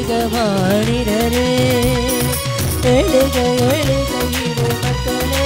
வருக மானிடரே எழுக எழுக இரு மக்களே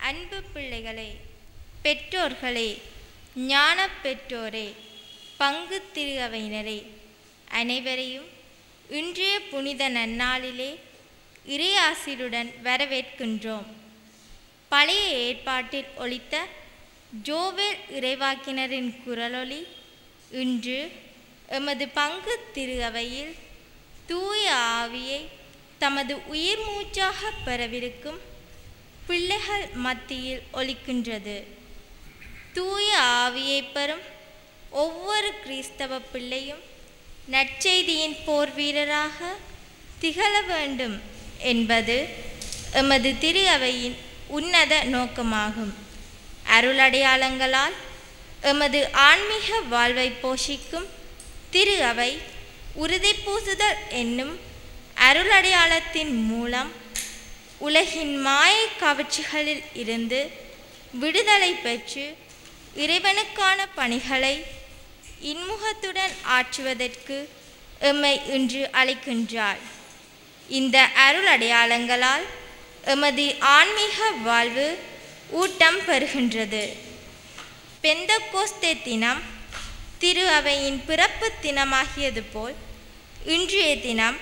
அன்பு பிள்ளைகளே, பெற்றோர்களே, ஞான பெற்றோரே, பங்கு திருஅவையினரே, அனைவரையும் இன்றைய புனித நன்னாளிலே இறையாசிருடன் வரவேற்கின்றோம். பழைய ஏற்பாட்டில் ஒலித்த ஜோவேல் இறைவாக்கினரின் குரலொலி இன்று எமது பங்கு திருஅவையில் தூய ஆவியை தமது உயிர் மூச்சாக பெறவிருக்கும் பிள்ளைகள் மத்தியில் ஒலிக்கின்றது. தூய ஆவியை பெறும் ஒவ்வொரு கிறிஸ்தவ பிள்ளையும் நற்செய்தியின் போர் வீரராக திகழ வேண்டும் என்பது எமது திரு அவையின் உன்னத நோக்கமாகும். அருளடையாளங்களால் எமது ஆன்மீக வாழ்வை போஷிக்கும் திரு அவை உறுதி பூசுதல் என்னும் அருளடையாளத்தின் மூலம் உலகின் மாய கவர்ச்சிகளில் இருந்து விடுதலை பெற்று இறைவனுக்கான பணிகளை இன்முகத்துடன் ஆற்றுவதற்கு எம்மை இன்று அழைக்கின்றார். இந்த அருளடையாளங்களால் எமது ஆன்மீக வாழ்வு ஊட்டம் பெறுகின்றது. பெந்தகோஸ்தே தினம் திரு அவையின் பிறப்பு தினமாகியது போல் இன்றைய தினம்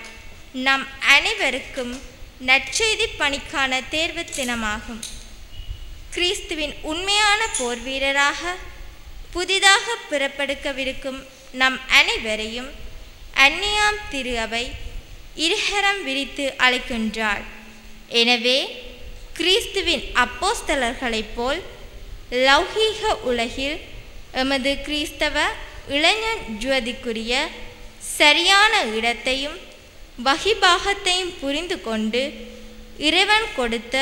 நம் அனைவருக்கும் நற்செய்தி பணிக்கான தேர்வு தினமாகும். கிறிஸ்துவின் உண்மையான போர் வீரராக புதிதாக பிறப்பெடுக்கவிருக்கும் நம் அனைவரையும் அன்னியாம் திரு அவை இருகரம் விரித்து அழைக்கின்றார். எனவே கிறிஸ்துவின் அப்போஸ்தலர்களைப் போல் லௌகீக உலகில் எமது கிறிஸ்தவ இளைஞர் ஜுவதிக்குரிய சரியான இடத்தையும் வகிபாகத்தையும் புரிந்து கொண்டு இறைவன் கொடுத்த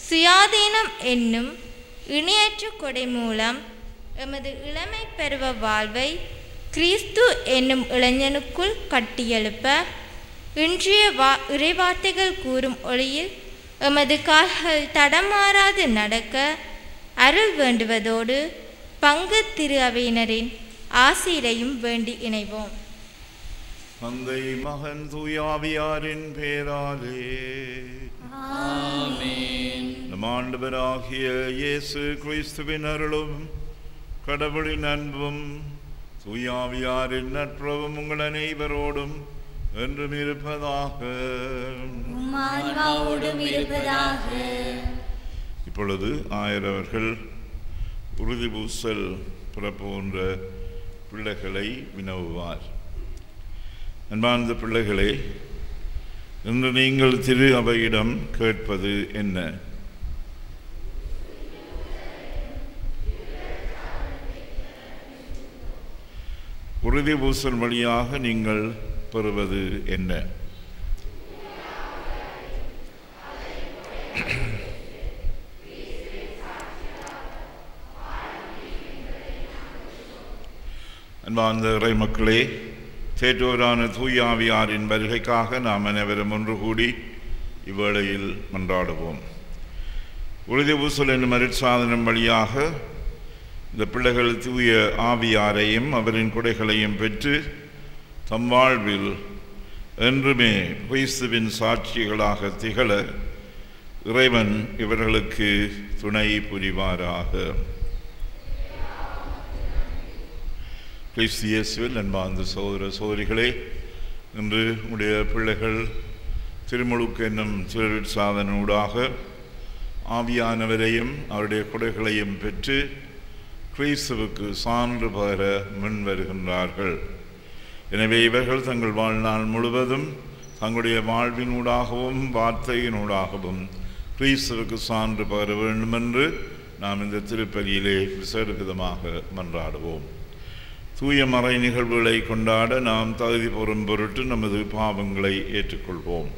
சுயாதீனம் என்னும் இணையற்ற கொடை மூலம் எமது இளமை பருவ வாழ்வை கிறிஸ்து என்னும் இளைஞனுக்குள் கட்டியெழுப்ப இன்றைய இறைவார்த்தைகள் கூறும் ஒளியில் எமது கால்கள் தடமாறாது நடக்க அருள் வேண்டுவதோடு பங்கு திரு அவையினரின் ஆசீரையும் வேண்டி இணைவோம். தந்தை மகன் தூயாவியாரின் பேராலே ஆமென். நம் ஆண்டவராகிய இயேசு கிறிஸ்துவின் அருளும் கடவுளின் அன்பும் தூயாவியாரின் நட்புறவும் உங்கள் அனைவரோடும் என்றும் இருப்பதாக. ஆன்மாவோடும் இருப்பதாக. இப்பொழுது ஆயரவர்கள் உறுதி பூசல் போன்ற பிள்ளைகளை வினவுவார். அன்பார்ந்த பிள்ளைகளே, இன்று நீங்கள் திரு அவையிடம் கேட்பது என்ன? உறுதி பூசல் வழியாக நீங்கள் பெறுவது என்ன? அன்பார்ந்த இறை மக்களே, தேற்றோரான தூயாவியாரின் வருகைக்காக நாம் அனைவரும் ஒன்று கூடி இவ்வேளையில் மன்றாடுவோம். உறுதி பூசல் என்னும் அருட்சாதனம் வழியாக இந்த பிள்ளைகள் தூய ஆவியாரையும் அவரின் கொடைகளையும் பெற்று தம் வாழ்வில் என்றுமே கிறிஸ்துவின் சாட்சிகளாக திகழ இறைவன் இவர்களுக்கு துணை புரிவாராக. கிறிஸ்து இயேசுவில் அன்பார்ந்த சகோதர சகோதரிகளே, இன்று உடைய பிள்ளைகள் திருமுழுக்கு என்னும் திருசாதனூடாக ஆவியானவரையும் அவருடைய கொடைகளையும் பெற்று கிறிஸ்துவுக்கு சான்று பகர முன் வருகின்றார்கள். எனவே இவர்கள் தங்கள் வாழ்நாள் முழுவதும் தங்களுடைய வாழ்வினூடாகவும் வார்த்தையினூடாகவும் கிறிஸ்துவுக்கு சான்று பகர வேண்டும் என்று நாம் இந்த திருப்பலியிலே விசேட விதமாக மன்றாடுவோம். தூய மறை நிகழ்வுகளை கொண்டாட நாம் தகுதி பெறும் பொருட்டு நமது பாவங்களை ஏற்றுக்கொள்வோம்.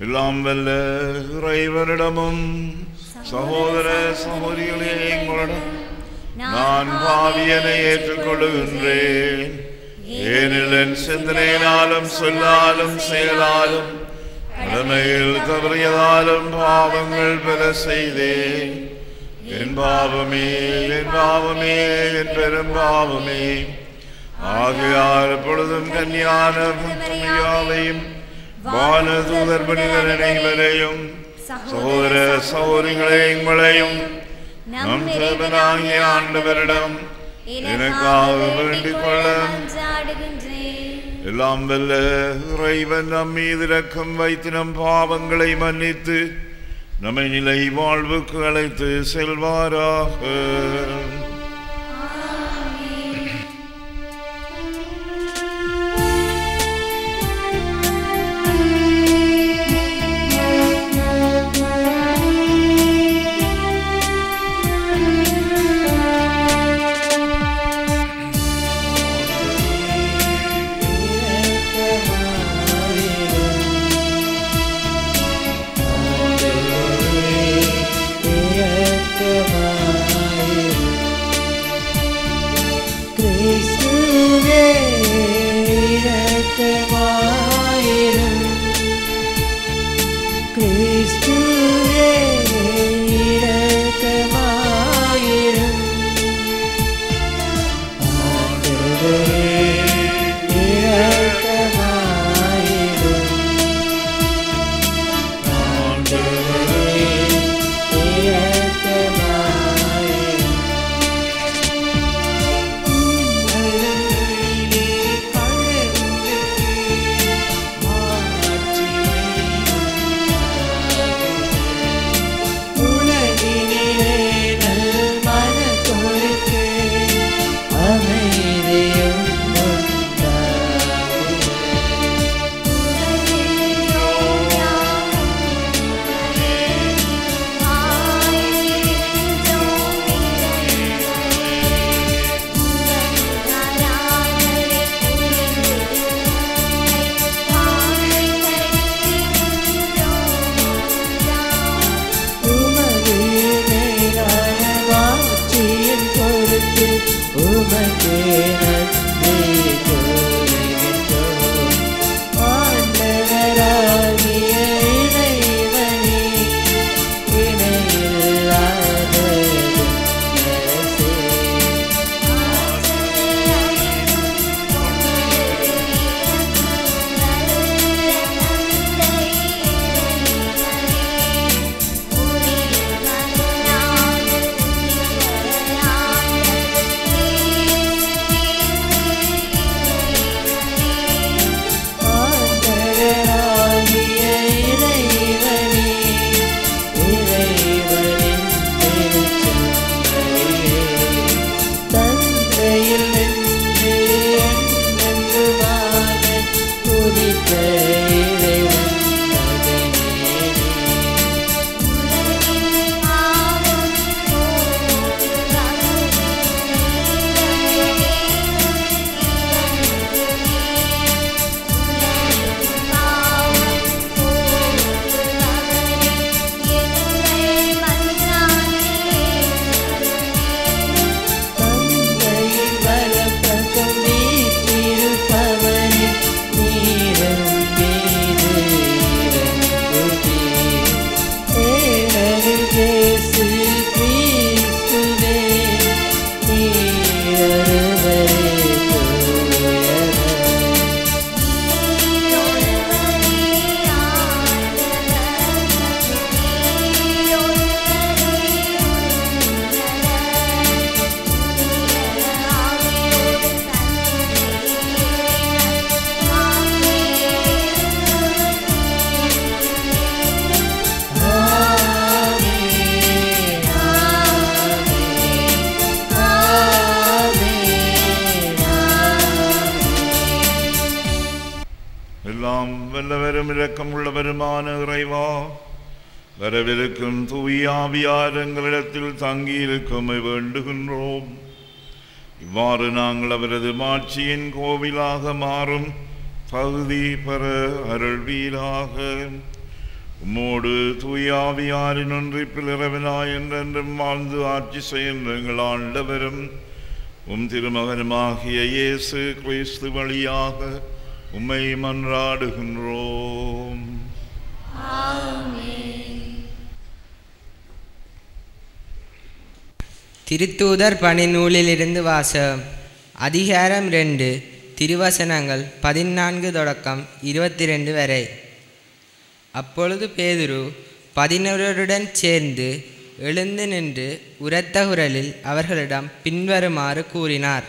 எல்லாம் வல்ல இறைவனிடமும் சகோதர சகோதரிகளே எங்களிடம் நான் பாவியனை ஏற்றுக்கொள்ளுகின்றேன். ஏனெனில் என் சிந்தனையினாலும் சொல்லாலும் செயலாலும் கடமையில் தவறியதாலும் பாவங்கள் பல செய்தேன். என் பாவமே என் பாவமே என் பெரும் பாவமே. ஆகையால் எப்பொழுதும் கன்னியான மரியாதையும் வானதூதர் புனிதர் அனைவரையும் சகோதர சகோதரிகளே எங்களையும் நம் தேவனாகிய ஆண்டவரிடம் எனக்காக வேண்டிக் கொள்ள எல்லாம் வல்ல இறைவன் நம் மீது இரக்கம் வைத்து நம் பாவங்களை மன்னித்து நம்மை நிலை வாழ்வுக்கு அழைத்து செல்வாராக. மீட்டு உமக்கே நன்றி கூறுகின்றோம். ஆண்டவராகிய இறைவனே, இணையில்லாத அரசே, ஆண்டவராகிய இறைவனே, இறைவனின் திருச்செம்மறியே, தந்தையில் நின்று என்றென்றுமாக துதித்த இறைவன் மகனே நீ. தந்தையின் வலப்பக்கம் வீற்றிருப்பவரே, நீரும் மீது இறங்குவீர். ஏனெனில் இயேசு கிறிஸ்துவே, நீர் ஒருவரே தூயவர். எல்லாம் வல்லவரும் இரக்கமுள்ளவருமான இறைவா, வரவிருக்கும் தூய ஆவியார் எங்களிடத்தில் தங்கியிருக்குமை வேண்டுகின்றோம். இவ்வாறு நாங்கள் அவரது மாட்சியின் கோவிலாக மாறும் தகுதி பெற அருள்வீராக. உம்மோடு தூய ஆவியாரின் ஒன்றிப்பில் இறைவனாய் என்றென்றும் வாழ்ந்து ஆட்சி செய்கின்ற எங்கள் ஆண்டவரும் உம் திருமகனுமாகிய இயேசு கிறிஸ்து வழியாக உம்மை மன்றாடுகின்றோம். திருத்தூதர் பணிநூலிலிருந்து வாசகம். அதிகாரம் 2, திருவசனங்கள் 14 தொடக்கம் 22 வரை. அப்பொழுது பேதுரு 11 சேர்ந்து எழுந்து நின்று உரத்த குரலில் அவர்களிடம் பின்வருமாறு கூறினார்.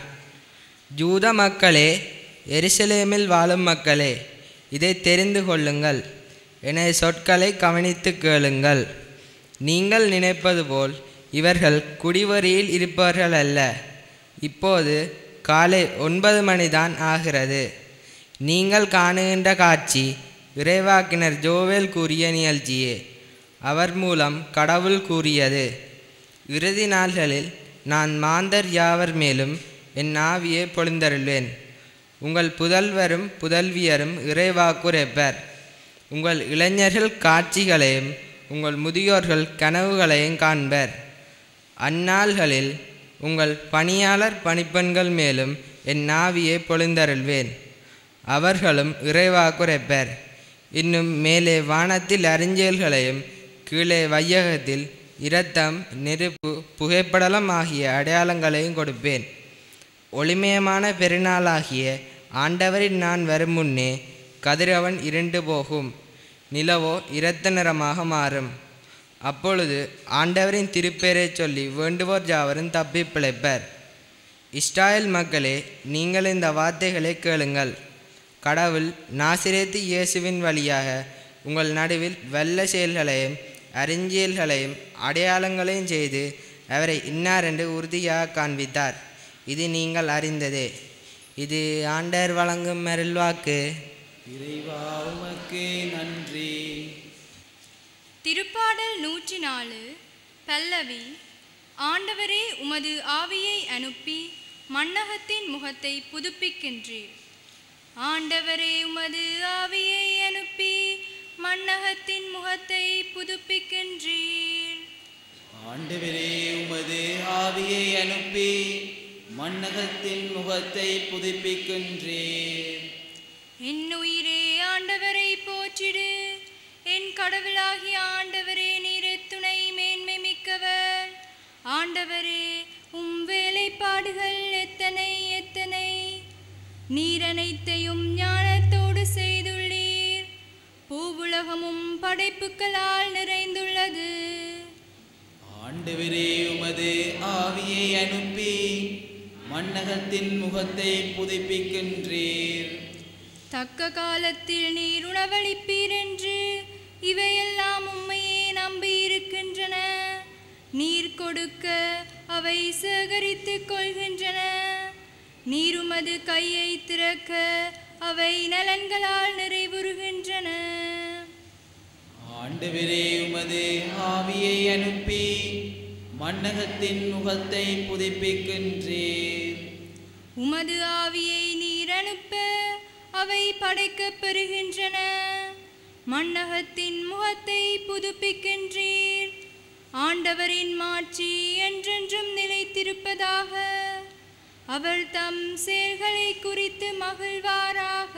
யூத மக்களே, எருசலேமில் வாழும் மக்களே, இதை தெரிந்து கொள்ளுங்கள். எனது சொற்களை கவனித்து கேளுங்கள். நீங்கள் நினைப்பது போல் இவர்கள் குடிவரியில் இருப்பவர்கள் அல்ல. இப்போது காலை 9 மணிதான் ஆகிறது. நீங்கள் காணுகின்ற காட்சி இறைவாக்கினர் ஜோவேல் கூறிய நிகழ்ச்சியே. அவர் மூலம் கடவுள் கூறியது, இறுதி நாள்களில் நான் மாந்தர் யாவர் மேலும் என் ஆவியை பொழிந்தருள்வேன். உங்கள் புதல்வரும் புதல்வியரும் இறைவாக்குரைப்பர். உங்கள் இளைஞர்கள் காட்சிகளையும் உங்கள் முதியோர்கள் கனவுகளையும் காண்பர். அந்நாள்களில் உங்கள் பணியாளர் பணிப்பெண்கள் மேலும் என் ஆவியை பொழிந்தருள்வேன். அவர்களும் இறைவாக்குரைப்பர். இன்னும் மேலே வானத்தில் அறிஞ்சல்களையும் கீழே வையகத்தில் இரத்தம், நெருப்பு, புகைப்படலம் ஆகிய அடையாளங்களையும் கொடுப்பேன். ஒளிமயமான பெருநாளாகிய ஆண்டவரின் நான் வரும் முன்னே கதிரவன் இருண்டு போகும், நிலவோ இரத்த நிறமாக மாறும். அப்பொழுது ஆண்டவரின் திருப்பெயரை சொல்லி வேண்டுவோர் யாவரும் தப்பி பிழைப்பர். இஸ்ராயேல் மக்களே, நீங்கள் இந்த வார்த்தைகளை கேளுங்கள். கடவுள் நாசிரேத்து இயேசுவின் வழியாக உங்கள் நடுவில் வல்ல செயல்களையும் அறிஞ்சியல்களையும் அடையாளங்களையும் செய்து அவரை இன்னார் என்று உறுதியாக காண்பித்தார். இது நீங்கள் அறிந்ததே. இது ஆண்டவர் வழங்கும் அருள்வாக்கு. இறைவா உமக்கு நன்றி. திருப்பாடல் 104 பல்லவி. ஆண்டவரே, உமது ஆவியை அனுப்பி மண்ணகத்தின் முகத்தை புதுப்பிக்கின்றீர். ஆண்டவரே, உமது ஆவியை அனுப்பி மண்ணகத்தின் முகத்தை புதுப்பிக்கின்றீர். ஆண்டவரே, உமது ஆவியை அனுப்பி மண்ணகத்தின் முகத்தை புதுப்பிக்கின்றீர். என் உயிரே ஆண்டவரை போற்றிடு. என் கடவுளாகிய ஆண்டவரே, நீர் துணை மேன்மை மிக்கவர். ஆண்டவரே, உம் வேலைப்பாடுகள் எத்தனை எத்தனை! நீர் அனைத்தையும் ஞானத்தோடு செய்துள்ளீர். பூவுலகமும் படைப்புகளால் நிறைந்துள்ளது. ஆண்டவரே, உமது ஆவியை அனுப்பி மண்ணகத்தின் முகத்தை புதுப்பிக்கின்றீர். தக்க காலத்தில் நீர் உணவளிப்பீர் என்று இவையெல்லாம் உம்மையே நம்பியிருக்கின்றன. நீர் கொடுக்க அவை சேகரித்துக் கொள்கின்றன. நீர் உமது கையை திறக்க அவை நலன்களால் நிறைவுறுகின்றன. ஆண்டவரே, உமது ஆவியை அனுப்பி மண்ணகத்தின் முகத்தை புதுப்பிக்கின்றீர். உமது ஆவியை நீர் அனுப்ப அவை படைக்கப் பெறுகின்றன. மண்ணகத்தின் முகத்தை புதுப்பிக்கின்றீர். ஆண்டவரின் மாட்சி என்றென்றும் நிலைத்திருப்பதாக. அவர் தம் செயல்களை குறித்து மகிழ்வாராக.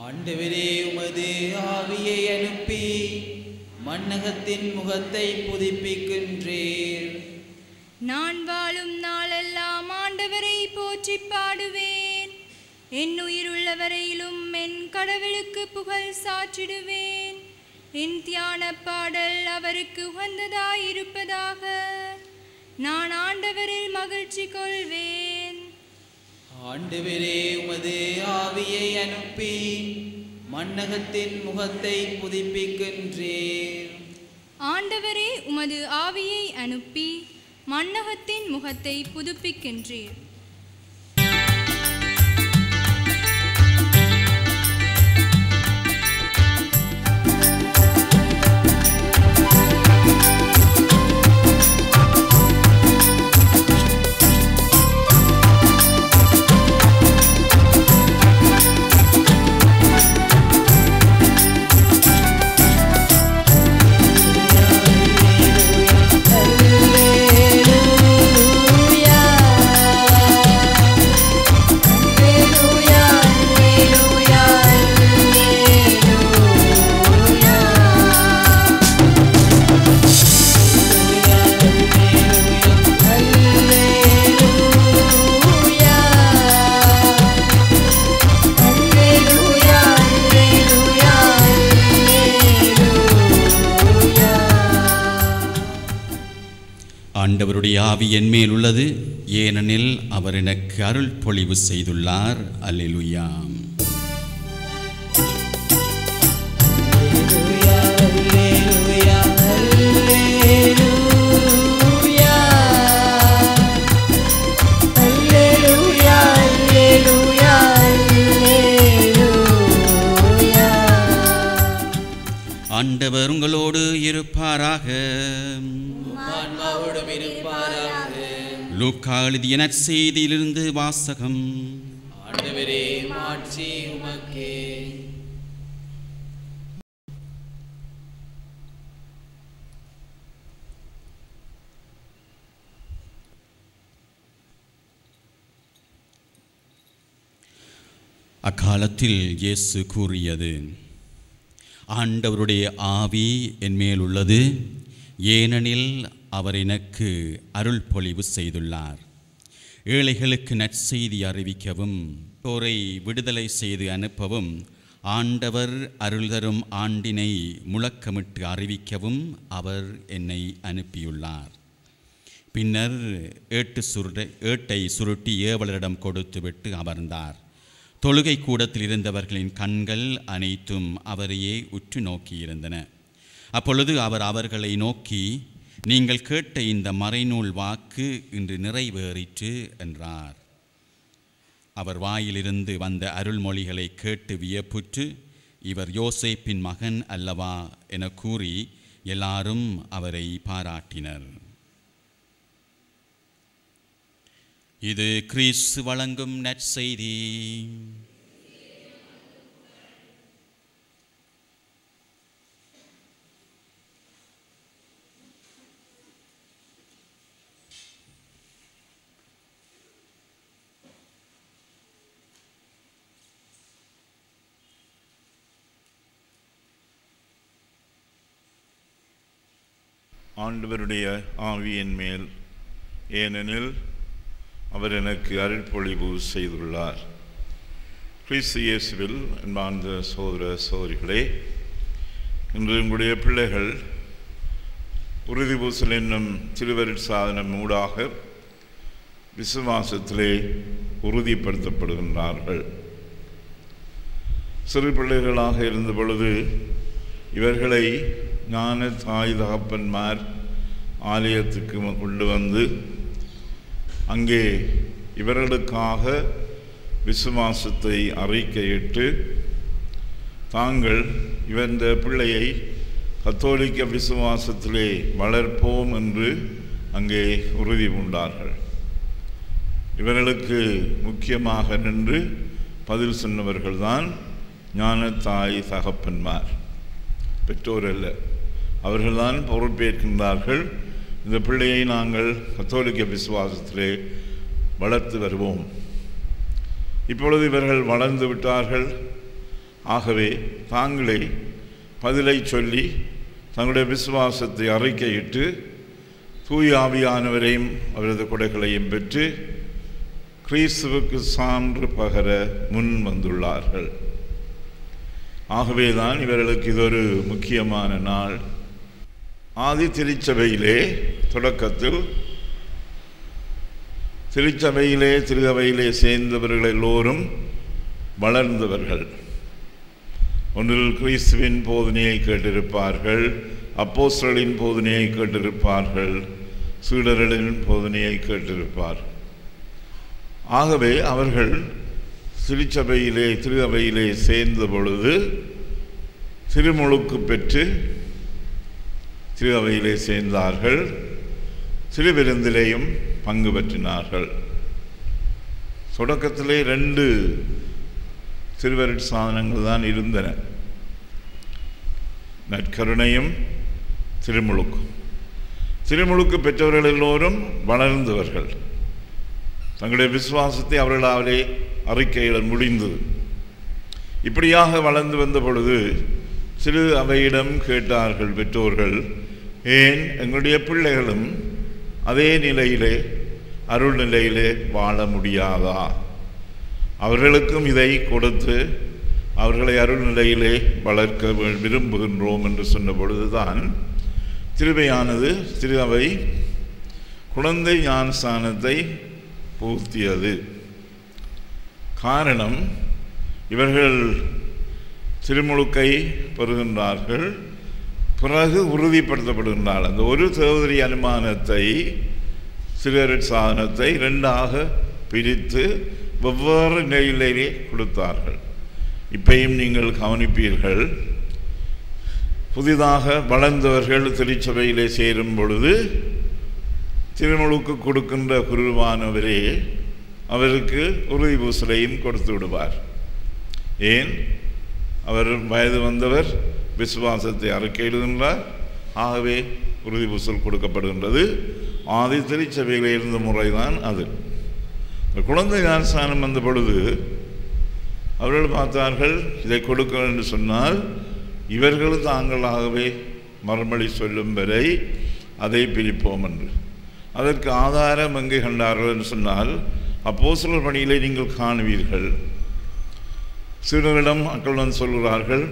ஆண்டவரே, உமது ஆவியை அனுப்பி மண்ணகத்தின் முகத்தை புதுப்பிக்கின்றீர். நான் வாழும் நாளெல்லாம் ஆண்டவரை போற்றி பாடுவேன். என் உயிருள்ளவரையிலும் என் கடவுளுக்கு புகழ் சாற்றிடுவேன். என் தியான பாடல் அவருக்கு உகந்ததாயிருப்பதாக. நான் ஆண்டவரில் மகிழ்ச்சி கொள்வேன். ஆண்டவரே, உமது ஆவியை அனுப்பி மண்ணகத்தின் முகத்தை புதுப்பிக்கின்றீர். ஆண்டவரே, உமது ஆவியை அனுப்பி மண்ணகத்தின் முகத்தை புதுப்பிக்கின்றீர். ஆண்டவருடைய ஆவி என் மேல் உள்ளது, ஏனெனில் அவர் எனக்கு அருள் பொழிவு செய்துள்ளார். அல்லேலூயா. ஆண்டவர் உங்களோடு இருப்பாராக. லூக்கா எழுதிய நற்செய்தியிலிருந்து வாசகம். ஆண்டவரே, மாட்சி உமக்கே. அக்காலத்தில் இயேசு கூறியது, ஆண்டவருடைய ஆவி என் மேல் உள்ளது, ஏனெனில் அவர் எனக்கு அருள் பொழிவு செய்துள்ளார். ஏழைகளுக்கு நற்செய்தி அறிவிக்கவும், போரை விடுதலை செய்து அனுப்பவும், ஆண்டவர் அருள் தரும் ஆண்டினை முழக்கமிட்டு அறிவிக்கவும் அவர் என்னை அனுப்பியுள்ளார். பின்னர் ஏட்டை சுருட்டி ஏவலரிடம் கொடுத்துவிட்டு அமர்ந்தார். தொழுகை கூடத்தில் இருந்தவர்களின் கண்கள் அனைத்தும் அவரையே உற்று நோக்கியிருந்தன. அப்பொழுது அவர் அவர்களை நோக்கி, நீங்கள் கேட்ட இந்த மறைநூல் வாக்கு இன்று நிறைவேறிற்று என்றார். அவர் வாயிலிருந்து வந்த அருள்மொழிகளை கேட்டு வியப்புற்று, இவர் யோசேப்பின் மகன் அல்லவா என கூறி எல்லாரும் அவரை பாராட்டினர். இது கிறிஸ்து வழங்கும் நற்செய்தி. ஆண்டவருடைய ஆவியின் மேல், ஏனெனில் அவர் எனக்கு அருள்பொழிவு செய்துள்ளார். கிறிஸ்து இயேசுவில் அன்பார்ந்த சகோதர சகோதரிகளே, இன்று உங்களுடைய பிள்ளைகள் உறுதி பூசல் என்னும் திருவருட் சாதனம் ஊடாக விசுவாசத்திலே உறுதிப்படுத்தப்படுகின்றார்கள். சிறு பிள்ளைகளாக இருந்த பொழுது இவர்களை ஞான தாய் தகப்பன்மார் ஆலயத்துக்கு கொண்டு வந்து அங்கே இவர்களுக்காக விசுவாசத்தை அறிக்கையிட்டு தாங்கள் இந்த பிள்ளையை கத்தோலிக்க விசுவாசத்திலே வளர்ப்போம் என்று அங்கே உறுதி பூண்டார்கள். இவர்களுக்கு முக்கியமாக நின்று பதில் சொன்னவர்கள்தான் ஞான தாய் தகப்பன்மார், பெற்றோர் அல்ல. அவர்கள்தான் பொறுப்பேற்கின்றார்கள். இந்த பிள்ளையை நாங்கள் கத்தோலிக்க விசுவாசத்திலே வளர்த்து வருவோம். இப்பொழுது இவர்கள் வளர்ந்து விட்டார்கள். ஆகவே தாங்களே பதிலை சொல்லி தங்களுடைய விசுவாசத்தை அறிக்கையிட்டு தூய ஆவியானவரையும் அவரது கொடைகளையும் பெற்று கிறிஸ்துவுக்கு சான்று பகர முன் வந்துள்ளார்கள். ஆகவேதான் இவர்களுக்கு இதொரு முக்கியமான நாள். ஆதி திருச்சபையிலே தொடக்கத்தில் திருச்சபையிலே திரு அவையிலே சேர்ந்தவர்கள் எல்லோரும் வளர்ந்தவர்கள். ஒன்றில் கிறிஸ்துவின் போதனையை கேட்டிருப்பார்கள், அப்போஸ்தலரின் போதனையை கேட்டிருப்பார்கள், சீடர்களின் போதனையை கேட்டிருப்பார்கள். ஆகவே அவர்கள் திருச்சபையிலே திரு அவையிலே சேர்ந்த பொழுது திருமுழுக்கு பெற்று திரு அவையிலே சேர்ந்தார்கள். திருவிருந்திலேயும் பங்கு பெற்றினார்கள். தொடக்கத்திலே 2 திருவருட் சாதனங்கள் தான் இருந்தன, நற்கருணையும் திருமுழுக்கும். திருமுழுக்கு பெற்றவர்கள் எல்லோரும் வளர்ந்தவர்கள். தங்களுடைய விசுவாசத்தை அவர்களாலே அறிக்கையிட முடிந்தது. இப்படியாக வளர்ந்து வந்த பொழுது சிறு அவையிடம் கேட்டார்கள் பெற்றோர்கள், ஏன் எங்களுடைய பிள்ளைகளும் அதே நிலையிலே அருள் நிலையிலே வாழ முடியாதா? அவர்களுக்கும் இதை கொடுத்து அவர்களை அருள் நிலையிலே வளர்க்க விரும்புகின்றோம் என்று சொன்ன பொழுதுதான் திருவையானது திரு அவை குழந்தை ஞானஸ்தானத்தை பூர்த்தியது. காரணம், இவர்கள் திருமுழுக்கை பெறுகின்றார்கள், பிறகு உறுதிப்படுத்தப்படுகின்றார்கள். அந்த ஒரு சகோதரி அனுமானத்தை திருவருட் சாதனத்தை 2ஆக பிரித்து வெவ்வேறு நிலையிலேயே கொடுத்தார்கள். இப்பையும் நீங்கள் கவனிப்பீர்கள், புதிதாக வளர்ந்தவர்கள் திருச்சபையிலே சேரும் பொழுது திருமுழுக்கு கொடுக்கின்ற குருவானவரே அவருக்கு உறுதி பூசலையும் கொடுத்து விடுவார். ஏன்? அவர் வயது வந்தவர், விசுவாசத்தை அறிக்கையிடுகின்றார். ஆகவே உறுதி பூசல் கொடுக்கப்படுகின்றது. ஆதி திருச்சபையில் இருந்த முறைதான் அது. குழந்தை ஞானஸ்தானம் வந்த பொழுது அவர்கள் பார்த்தார்கள், இதை கொடுக்க என்று சொன்னால் இவர்கள் தாங்களாகவே மறுமொழி சொல்லும் வரை அதை பிரிப்போம் என்று. அதற்கு ஆதாரம் எங்கே கண்டார்கள் என்று சொன்னால், அப்போஸ்தலர் பணியிலே நீங்கள் காணுவீர்கள், சிறுவரிடம் மக்கள் வந்து சொல்கிறார்கள்,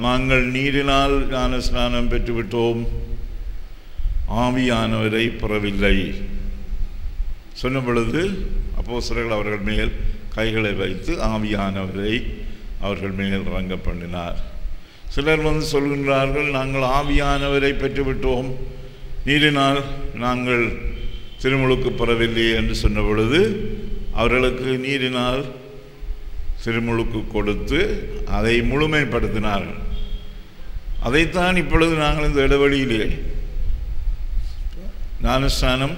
நாங்கள் நீரினால் ஞானஸ்நானம் பெற்றுவிட்டோம், ஆவியானவரை பெறவில்லை. சொன்ன பொழுது அப்போஸ்தலர்கள் அவர்கள் மேல் கைகளை வைத்து ஆவியானவரை அவர்கள் மேல் இறங்க பண்ணினார். சிலர் வந்து சொல்கின்றார்கள், நாங்கள் ஆவியானவரை பெற்றுவிட்டோம், நீரினால் நாங்கள் திருமுழுக்கு பெறவில்லை என்று சொன்ன பொழுது அவர்களுக்கு நீரினால் திருமுழுக்கு கொடுத்து அதை முழுமைப்படுத்தினார்கள். அதைத்தான் இப்பொழுது நாங்கள் இந்த இடைவெளியிலே ஞானஸ்நானம்,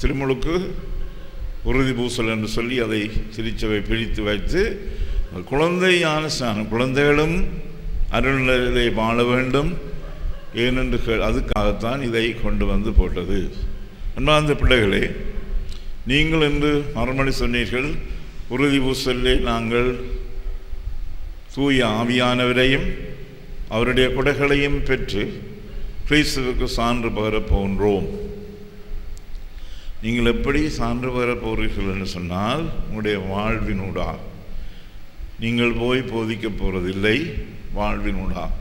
திருமுழுக்கு, உறுதி பூசல் என்று சொல்லி அதை திருச்சபை பிரித்து வைத்து குழந்தை ஞானஸ்நானம், குழந்தைகளும் அருள்நிலையிலே வாழ வேண்டும் ஏனென்று அதுக்காகத்தான் இதை கொண்டு வந்து போட்டது. அன்பார்ந்த பிள்ளைகளே, நீங்கள் என்று மறுமொழி சொன்னீர்கள், உறுதி பூசலிலே நாங்கள் தூய ஆவியானவரையும் அவருடைய கொடைகளையும் பெற்று கிறிஸ்துவுக்கு சான்று பகரப் போன்றோம். நீங்கள் எப்படி சான்று பகரப் போகிறீர்கள் என்று சொன்னால், உங்களுடைய வாழ்வினூடாக. நீங்கள் போய் போதிக்கப் போகிறதில்லை, வாழ்வினூடாக.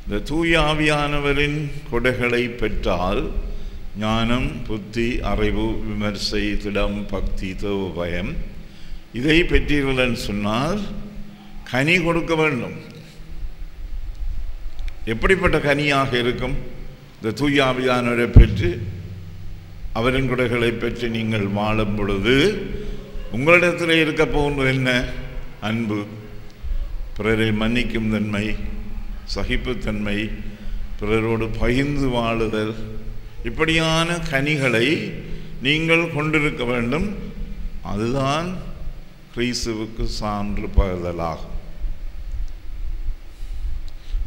இந்த தூய ஆவியானவரின் கொடைகளை பெற்றால் ஞானம், புத்தி, அறிவு, விமர்சை, திடம், பக்தி, தேவ பயம், இதை பெற்றீர்கள் என்று சொன்னால் கனி கொடுக்க வேண்டும். எப்படிப்பட்ட கனியாக இருக்கும்? இந்த தூய ஆவியானவரை பெற்று அவரின் கொடைகளை பெற்று நீங்கள் வாழும் பொழுது உங்களிடத்தில் இருக்க போகிறது என்ன? அன்பு, பிறரை மன்னிக்கும் தன்மை, சகிப்புத்தன்மை, பிறரோடு பகிர்ந்து வாழுதல், இப்படியான கனிகளை நீங்கள் கொண்டிருக்க வேண்டும். அதுதான் கிறிஸ்துவுக்கு சான்று பகர்தலாகும்.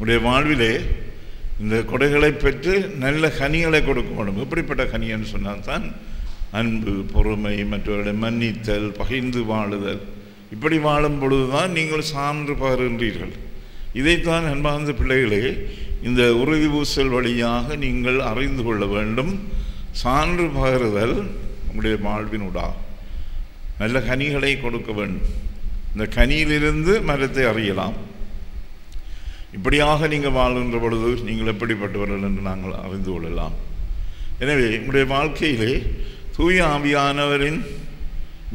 உடைய வாழ்விலே இந்த கொடைகளை பெற்று நல்ல கனிகளை கொடுக்க வேண்டும். எப்படிப்பட்ட கனின்னு சொன்னால் தான் அன்பு, பொறுமை, மற்றவர்களை மன்னித்தல், பகிர்ந்து வாழுதல். இப்படி வாழும் பொழுதுதான் நீங்கள் சான்று பகர்கின்றீர்கள். இதைத்தான் அன்பார்ந்த பிள்ளைகளே, இந்த உறுதி பூசல் வழியாக நீங்கள் அறிந்து கொள்ள வேண்டும். சான்று பகருதல் உங்களுடைய வாழ்வினூடாக நல்ல கனிகளை கொடுக்க வேண்டும். இந்த கனியிலிருந்து மரத்தை அறியலாம். இப்படியாக நீங்கள் வாழ்கின்ற பொழுது நீங்கள் எப்படிப்பட்டவர்கள் என்று நாங்கள் அறிந்து கொள்ளலாம். எனவே உங்களுடைய வாழ்க்கையிலே தூய ஆவியானவரின்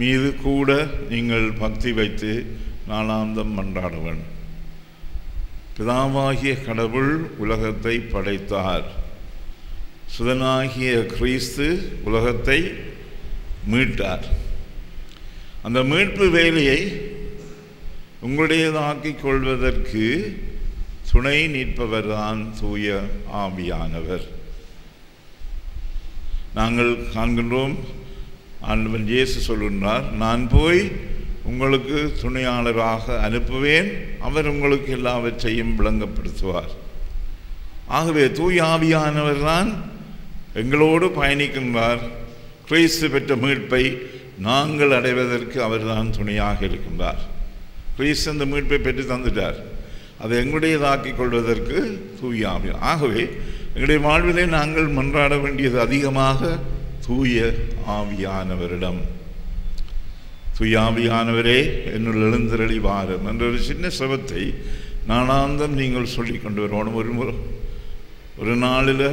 மீது கூட நீங்கள் பக்தி வைத்து நாளாந்தம் மன்றாட வேண்டும். பிதாவாகிய கடவுள் உலகத்தை படைத்தார். சுதனாகிய கிறிஸ்து உலகத்தை மீட்டார். அந்த மீட்பு வேலையை உங்களுடையதாக்கிக் கொள்வதற்கு துணை நிற்பவர் தான் தூய ஆவியானவர். நாங்கள் காண்கின்றோம், ஆண்டவன் இயேசு சொல்கின்றார், நான் போய் உங்களுக்கு துணையாளராக அனுப்புவேன், அவர் உங்களுக்கு எல்லாவற்றையும் விளங்கப்படுத்துவார். ஆகவே தூய ஆவியானவர் தான் எங்களோடு பயணிக்கின்றார். கிறிஸ்து பெற்ற மீட்பை நாங்கள் அடைவதற்கு அவர்தான் துணையாக இருக்கின்றார். கிறிஸ்து அந்த மீட்பை பெற்று தந்துட்டார். அதை எங்களுடையதாக்கிக் கொள்வதற்கு தூய ஆவி. ஆகவே எங்களுடைய வாழ்விலே நாங்கள் மன்றாட வேண்டியது அதிகமாக தூய ஆவியானவரிடம். தூய ஆவியானவரே என்னுள் எழுந்தருளி வாரும் என்ற ஒரு சின்ன சபத்தை நாளாந்தம் நீங்கள் சொல்லி கொண்டு வரணும். ஒரு நாளில்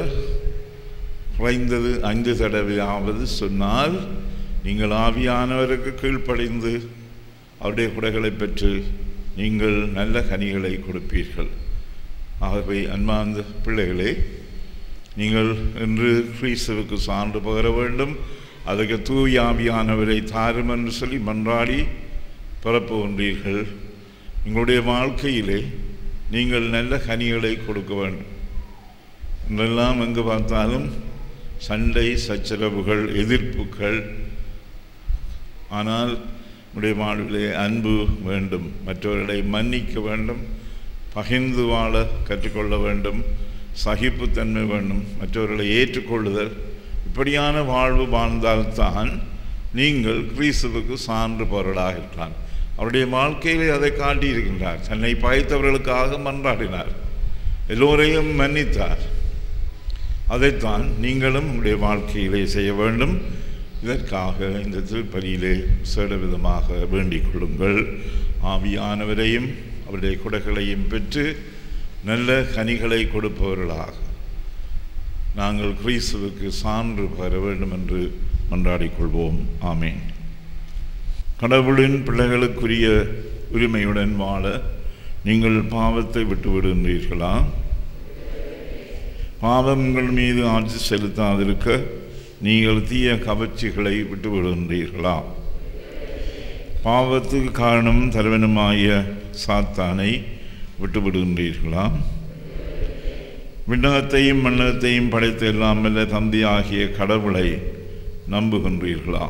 குறைந்தது 5 தடவையாவது சொன்னால் நீங்கள் ஆவியானவருக்கு கீழ்ப்படிந்து அவருடைய குடைகளை பெற்று நீங்கள் நல்ல கனிகளை கொடுப்பீர்கள். ஆகவே அன்பார்ந்த பிள்ளைகளே, நீங்கள் இன்று கிறிஸ்துவுக்கு சான்று பகர வேண்டும். அதுக்கு தூய ஆவியானவரை தாரும் என்று சொல்லி மன்றாடி பரப்புகின்றீர்கள். உங்களுடைய வாழ்க்கையிலே நீங்கள் நல்ல கனிகளை கொடுக்க வேண்டும். என்றெல்லாம் எங்கு பார்த்தாலும் சண்டை, சச்சரவுகள், எதிர்ப்புகள். ஆனால் உடைய வாழ்விலே அன்பு வேண்டும், மற்றவர்களை மன்னிக்க வேண்டும், பகிர்ந்து வாழ கற்றுக்கொள்ள வேண்டும், சகிப்புத்தன்மை வேண்டும், மற்றவர்களை ஏற்றுக்கொள்ளுதல். இப்படியான வாழ்வு வாழ்ந்தால்தான் நீங்கள் கிறிஸ்துவுக்கு சான்று பொருளாக இருக்கலாம். அவருடைய வாழ்க்கையிலே அதை காட்டியிருக்கின்றார். தன்னை பகைத்தவர்களுக்காக மன்றாடினார், எல்லோரையும் மன்னித்தார். அதைத்தான் நீங்களும் உங்களுடைய வாழ்க்கையிலே செய்ய வேண்டும். இதற்காக இந்த திருப்பலியிலே விதமாக வேண்டிக் கொள்ளுங்கள். ஆவியானவரையும் அவருடைய குடைகளையும் பெற்று நல்ல கனிகளை கொடுப்பவர்களாக நாங்கள் கிறிஸ்துவுக்கு சான்று பெற வேண்டும் என்று மன்றாடிக்கொள்வோம். ஆமேன். கடவுளின் பிள்ளைகளுக்குரிய உரிமையுடன் வாழ நீங்கள் பாவத்தை விட்டு விடுகின்றீர்களா? பாவம் உங்கள் மீது ஆட்சி செலுத்தாதிருக்க நீங்கள் தீய கவர்ச்சிகளை விட்டு விடுகின்றீர்களா? பாவத்துக்கு காரணம் தலைவனுமாகிய சாத்தானை விட்டு விடுகின்றீர்களா? விண்ணகத்தையும் மண்ணகத்தையும் படைத்த எல்லாம் வல்ல தந்தையாகிய கடவுளை நம்புகின்றீர்களா?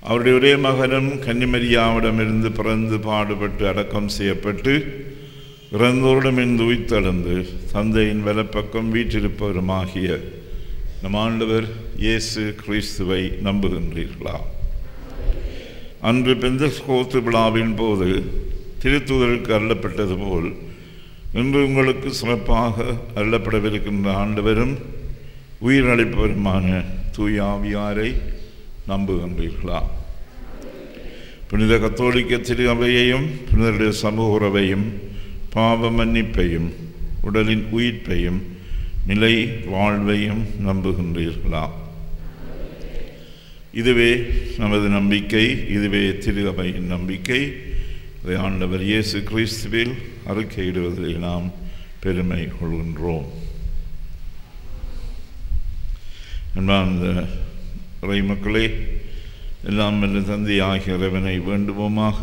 அவருடைய ஒரே மகனும் கன்னிமரியாவிடமிருந்து பிறந்து பாடுபட்டு அடக்கம் செய்யப்பட்டு இறந்தோரிடமிருந்து உயிர்த்தெழுந்து தந்தையின் வலப்பக்கம் வீற்றிருப்பவருமாகிய நம் ஆண்டவர் இயேசு கிறிஸ்துவை நம்புகின்றீர்களா? அன்று பெந்தெகோஸ்து விழாவின் போது திருத்தூதருக்கு அருளப்பட்டது போல் இன்று உங்களுக்கு சிறப்பாக அருளப்படவிருக்கின்ற ஆண்டவரும் உயிரளிப்பவருமான தூய ஆவியாரை நம்புகின்றீர்களா? புனித கத்தோலிக்க திரு அவையையும் புனிதருடைய சமூக உறவையும் பாவ மன்னிப்பையும் உடலின் உயிர்ப்பையும் நிலை வாழ்வையும் நம்புகின்றீர்களா? இதுவே நமது நம்பிக்கை, இதுவே திரு அவையின் நம்பிக்கை. இதை ஆண்டவர் இயேசு கிறிஸ்துவில் அறிக்கையிடுவதில் நாம் பெருமை கொள்கின்றோம். அன்பார்ந்த இறை மக்களே, எல்லாம் வல்ல தந்தை ஆகிய இறைவனை வேண்டுவோமாக.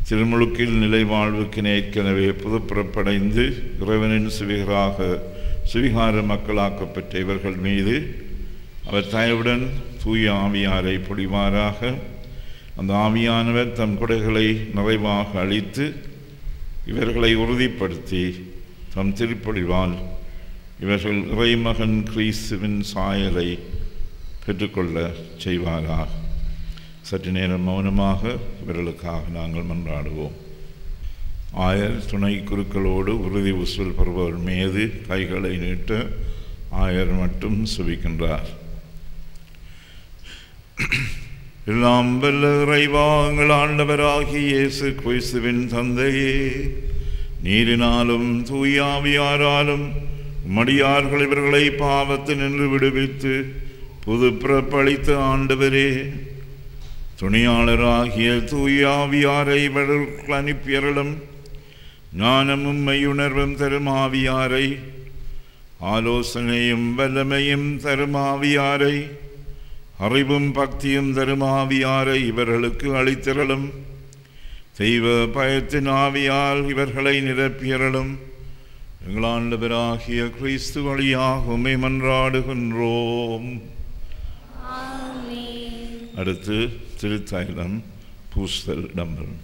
திருமுழுக்கில் நிலை வாழ்வுக்கு ஏற்கனவே புதுப்பிறப்படைந்து இறைவனின் சுவிகார மக்களாக்கப்பட்ட இவர்கள் மீது அவர் தயவுடன் தூய ஆவியாரை பொழிவாராக. அந்த ஆவியானவர் தம் கொடைகளை நிறைவாக அளித்து இவர்களை உறுதிப்படுத்தி தம் திருப்பொழிவால் இவர்கள் இறைமகன் கிறிஸ்துவின் சாயலை பெற்றுக்கொள்ள செய்வாராக. சற்று நேரம் மௌனமாக இவர்களுக்காக நாங்கள் மன்றாடுவோம். ஆயர் துணை குருக்களோடு உறுதி உசுல் பெறுபவர் மீது கைகளை நீட்ட ஆயர் மட்டும் சுபிக்கின்றார். எல்லாம் வல்ல இறைவா, எங்கள் ஆண்டவராகிய இயேசு கிறிஸ்துவின் தந்தையே, நீரினாலும் தூயாவியாராலும் மடியார்கள் இவர்களை பாவத்தினின்று விடுவித்து புது பிறப்பளித்த ஆண்டவரே, துணியாளராகிய தூயாவியாரை இவர்கள் அனுப்பியர்களும் ஞானமும் மெய்யுணர்வும் தரும் ஆவியாரை, ஆலோசனையும் வல்லமையும் தரும் ஆவியாரை, அறிவும் பக்தியும் தரும் ஆவியாரை இவர்களுக்கு அளித்திரளும். தெய்வ பயத்தின் ஆவியால் இவர்களை நிரப்பியறலும். எங்கள் ஆண்டவராகிய கிறிஸ்து வழியாக உம்மை மன்றாடுகின்றோம். அடுத்து திருத்தைலம் பூசல் இடம்பெறும்.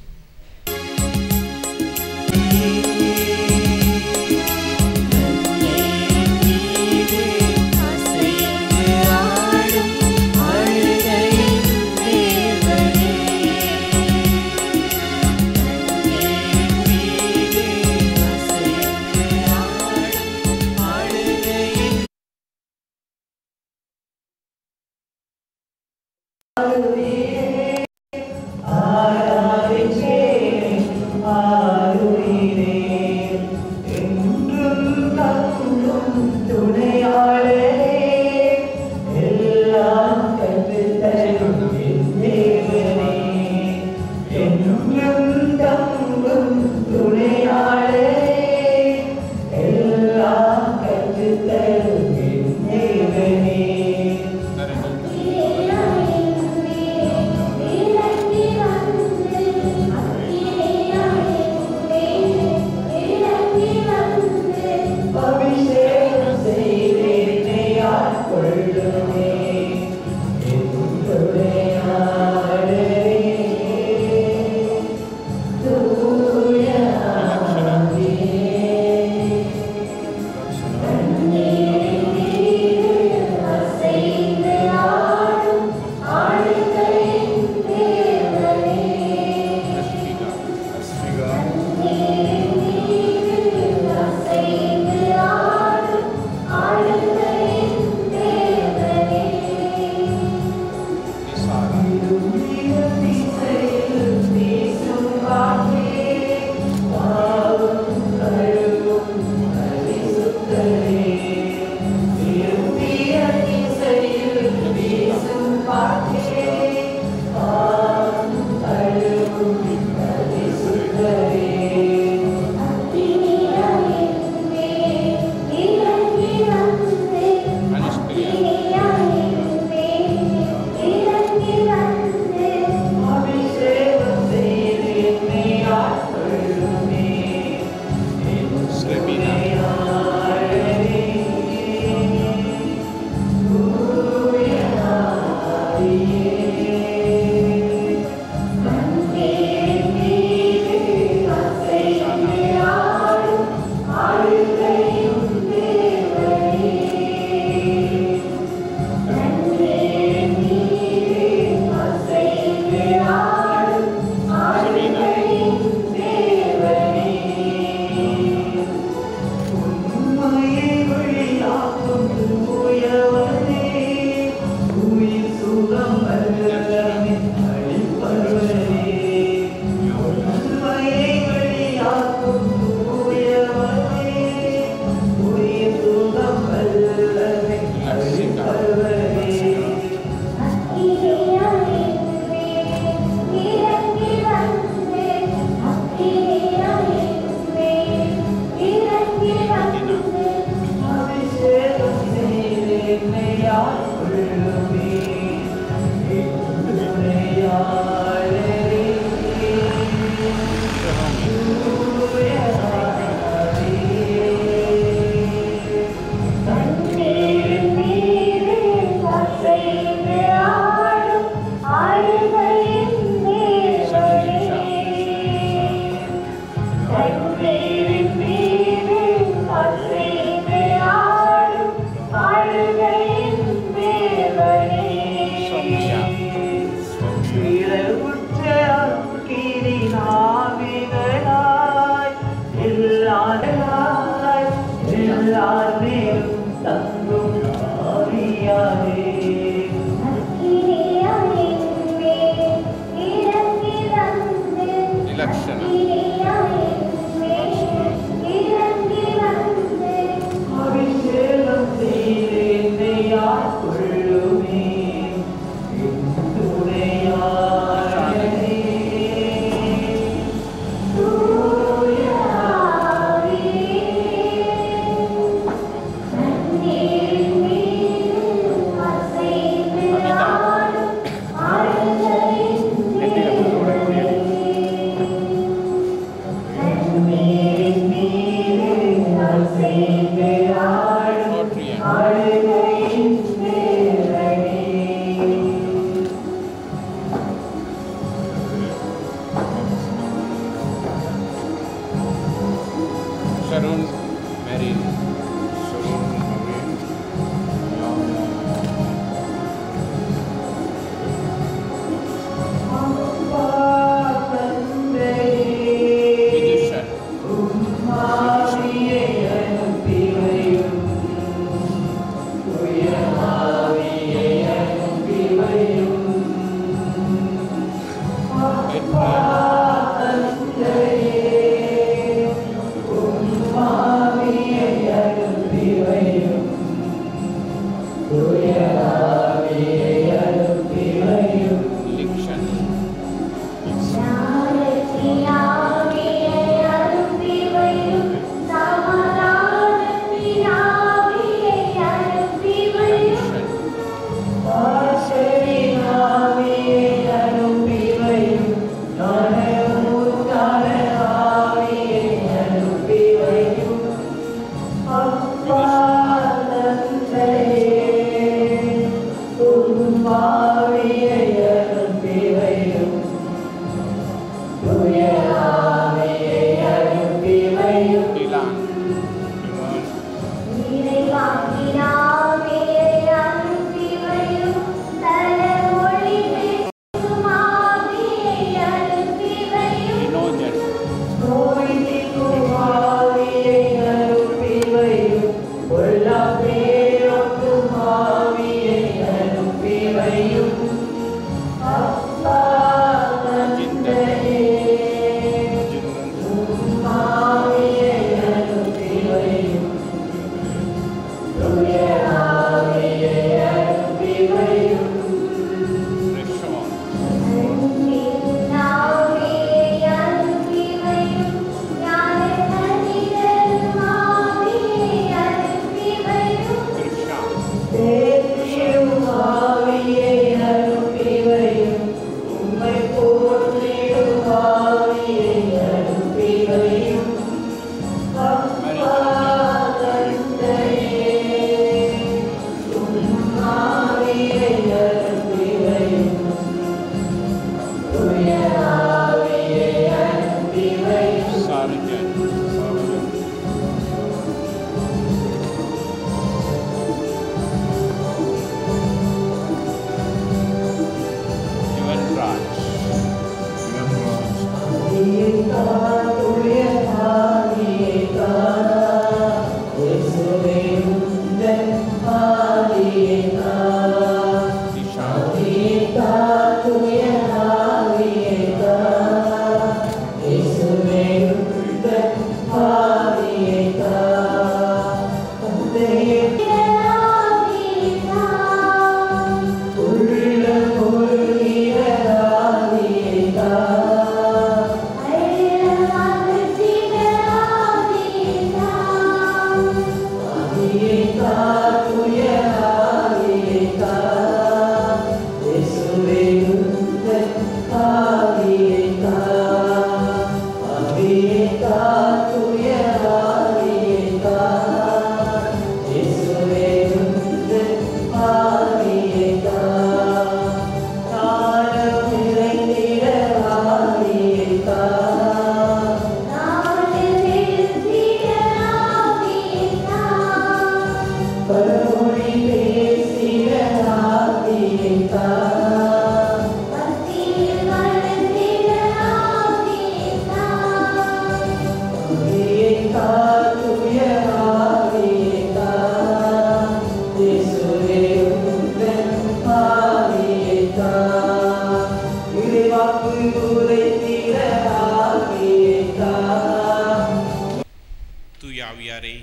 தூயாவியாரே,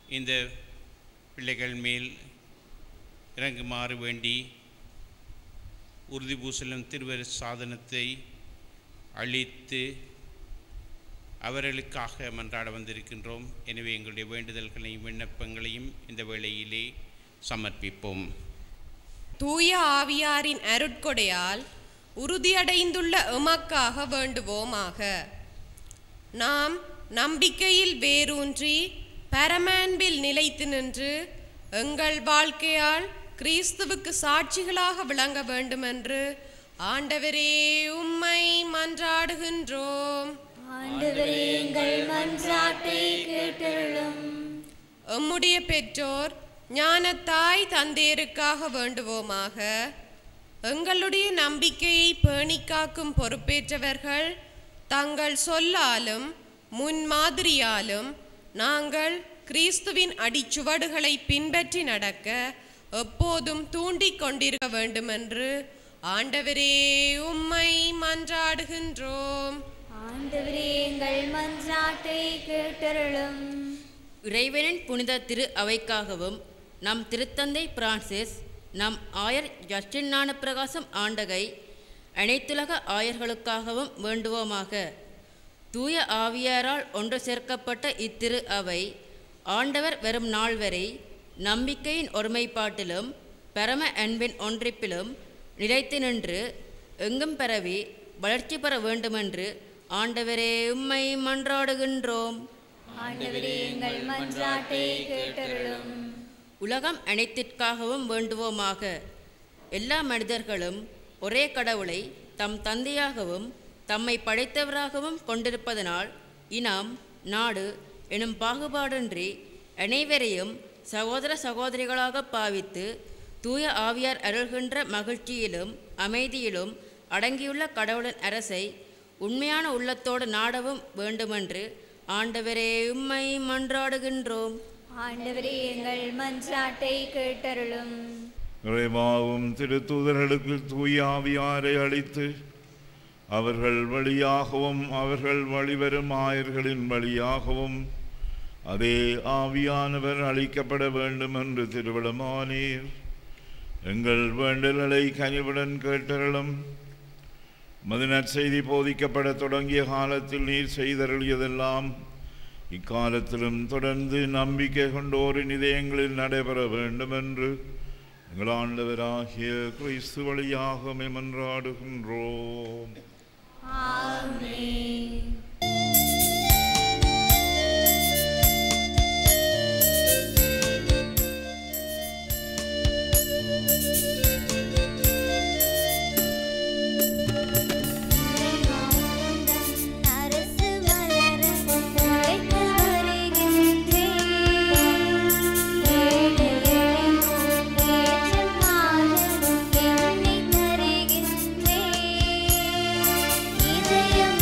இந்த பிள்ளைகள் மேல் இறங்குமாறு வேண்டி உறுதி பூசலும் திருவரு சாதனத்தை அளித்து அவர்களுக்காக மன்றாட வந்திருக்கின்றோம். எனவே எங்களுடைய வேண்டுதல்களையும் விண்ணப்பங்களையும் இந்த வேளையிலே சமர்ப்பிப்போம். தூய ஆவியாரின் அருட்கொடையால் உறுதியடைந்துள்ள எமக்காக வேண்டுவோமாக. நாம் நம்பிக்கையில் வேரூன்றி பரமன்பில் நிலைத்து நின்று எங்கள் வாழ்க்கையால் கிறிஸ்துவுக்கு சாட்சிகளாக விளங்க வேண்டுமென்று ஆண்டவரே உம்மை மன்றாடுகின்றோம். ஆண்டவரே, எங்கள் மன்றாட்டை கேட்டருளும். எம்முடைய பெற்றோர் ஞானத்தாய் தந்தையருக்காக வேண்டுவோமாக. எங்களுடைய நம்பிக்கையை பேணிக் காக்கும் பொறுப்பேற்றவர்கள் தங்கள் சொல்லாலும் முன்மாதிரியாலும் நாங்கள் கிறிஸ்துவின் அடிச்சுவடுகளை பின்பற்றி நடக்க எப்போதும் தூண்டிக் கொண்டிருக்க வேண்டுமென்று ஆண்டவரே உம்மை மன்றாடுகின்றோம். ஆண்டவரே, எங்கள் மன்றாட்டை கேட்டருளும். இறைவனின் புனித திரு அவைக்காகவும் நம் திருத்தந்தை பிரான்சிஸ், நம் ஆயர் ஜஸ்டின் ஞானப்பிரகாசம் ஆண்டகை, அனைத்துலக ஆயர்களுக்காகவும் வேண்டுவோமாக. தூய ஆவியாரால் ஒன்று சேர்க்கப்பட்ட இத்திரு அவை ஆண்டவர் வரும் நாள் வரை நம்பிக்கையின் ஒருமைப்பாட்டிலும் பரம அன்பின் ஒன்றிப்பிலும் நிலைத்து நின்று எங்கும் பரவி வளர்ச்சி பெற வேண்டுமென்று ஆண்டவரே உம்மை மன்றாடுகின்றோம். ஆண்டவரே, எங்கள் மன்றாட்டை கேட்டருளும். உலகம் அனைத்திற்காகவும் வேண்டுவோமாக. எல்லா மனிதர்களும் ஒரே கடவுளை தம் தந்தையாகவும் தம்மை படைத்தவராகவும் கொண்டிருப்பதனால் இனம், நாடு எனும் பாகுபாடின்றி அனைவரையும் சகோதர சகோதரிகளாக பாவித்து தூய ஆவியார் அருள்கின்ற மகிழ்ச்சியிலும் அமைதியிலும் அடங்கியுள்ள கடவுளின் அரசை உண்மையான உள்ளத்தோடு நாடவும் வேண்டுமென்று ஆண்டவரே உம்மை மன்றாடுகின்றோம். ஆண்டவரே, எங்கள் மன்றாட்டை கேட்டருளும். இறைவாவும் திருத்தூதர்களுக்கு தூய ஆவியாரை அளித்து அவர்கள் வழியாகவும் அவர்கள் வழிவரும் ஆயர்களின் வழியாகவும் அதே ஆவியானவர் அளிக்கப்பட வேண்டும் என்று திருவிழமானீர். எங்கள் வேண்டல்களை கனிவுடன் கேட்டருளும். மதிநற்செய்தி போதிக்கப்பட தொடங்கிய காலத்தில் நீர் செய்தருளியதெல்லாம் இக்காலத்திலும் தொடர்ந்து நம்பிக்கை கொண்டோரின் இதயங்களில் நடைபெற வேண்டும் என்று எங்கள் ஆண்டவராகிய கிறிஸ்து வழியாக மன்றாடுகின்றோம். ஆமென். இதயம்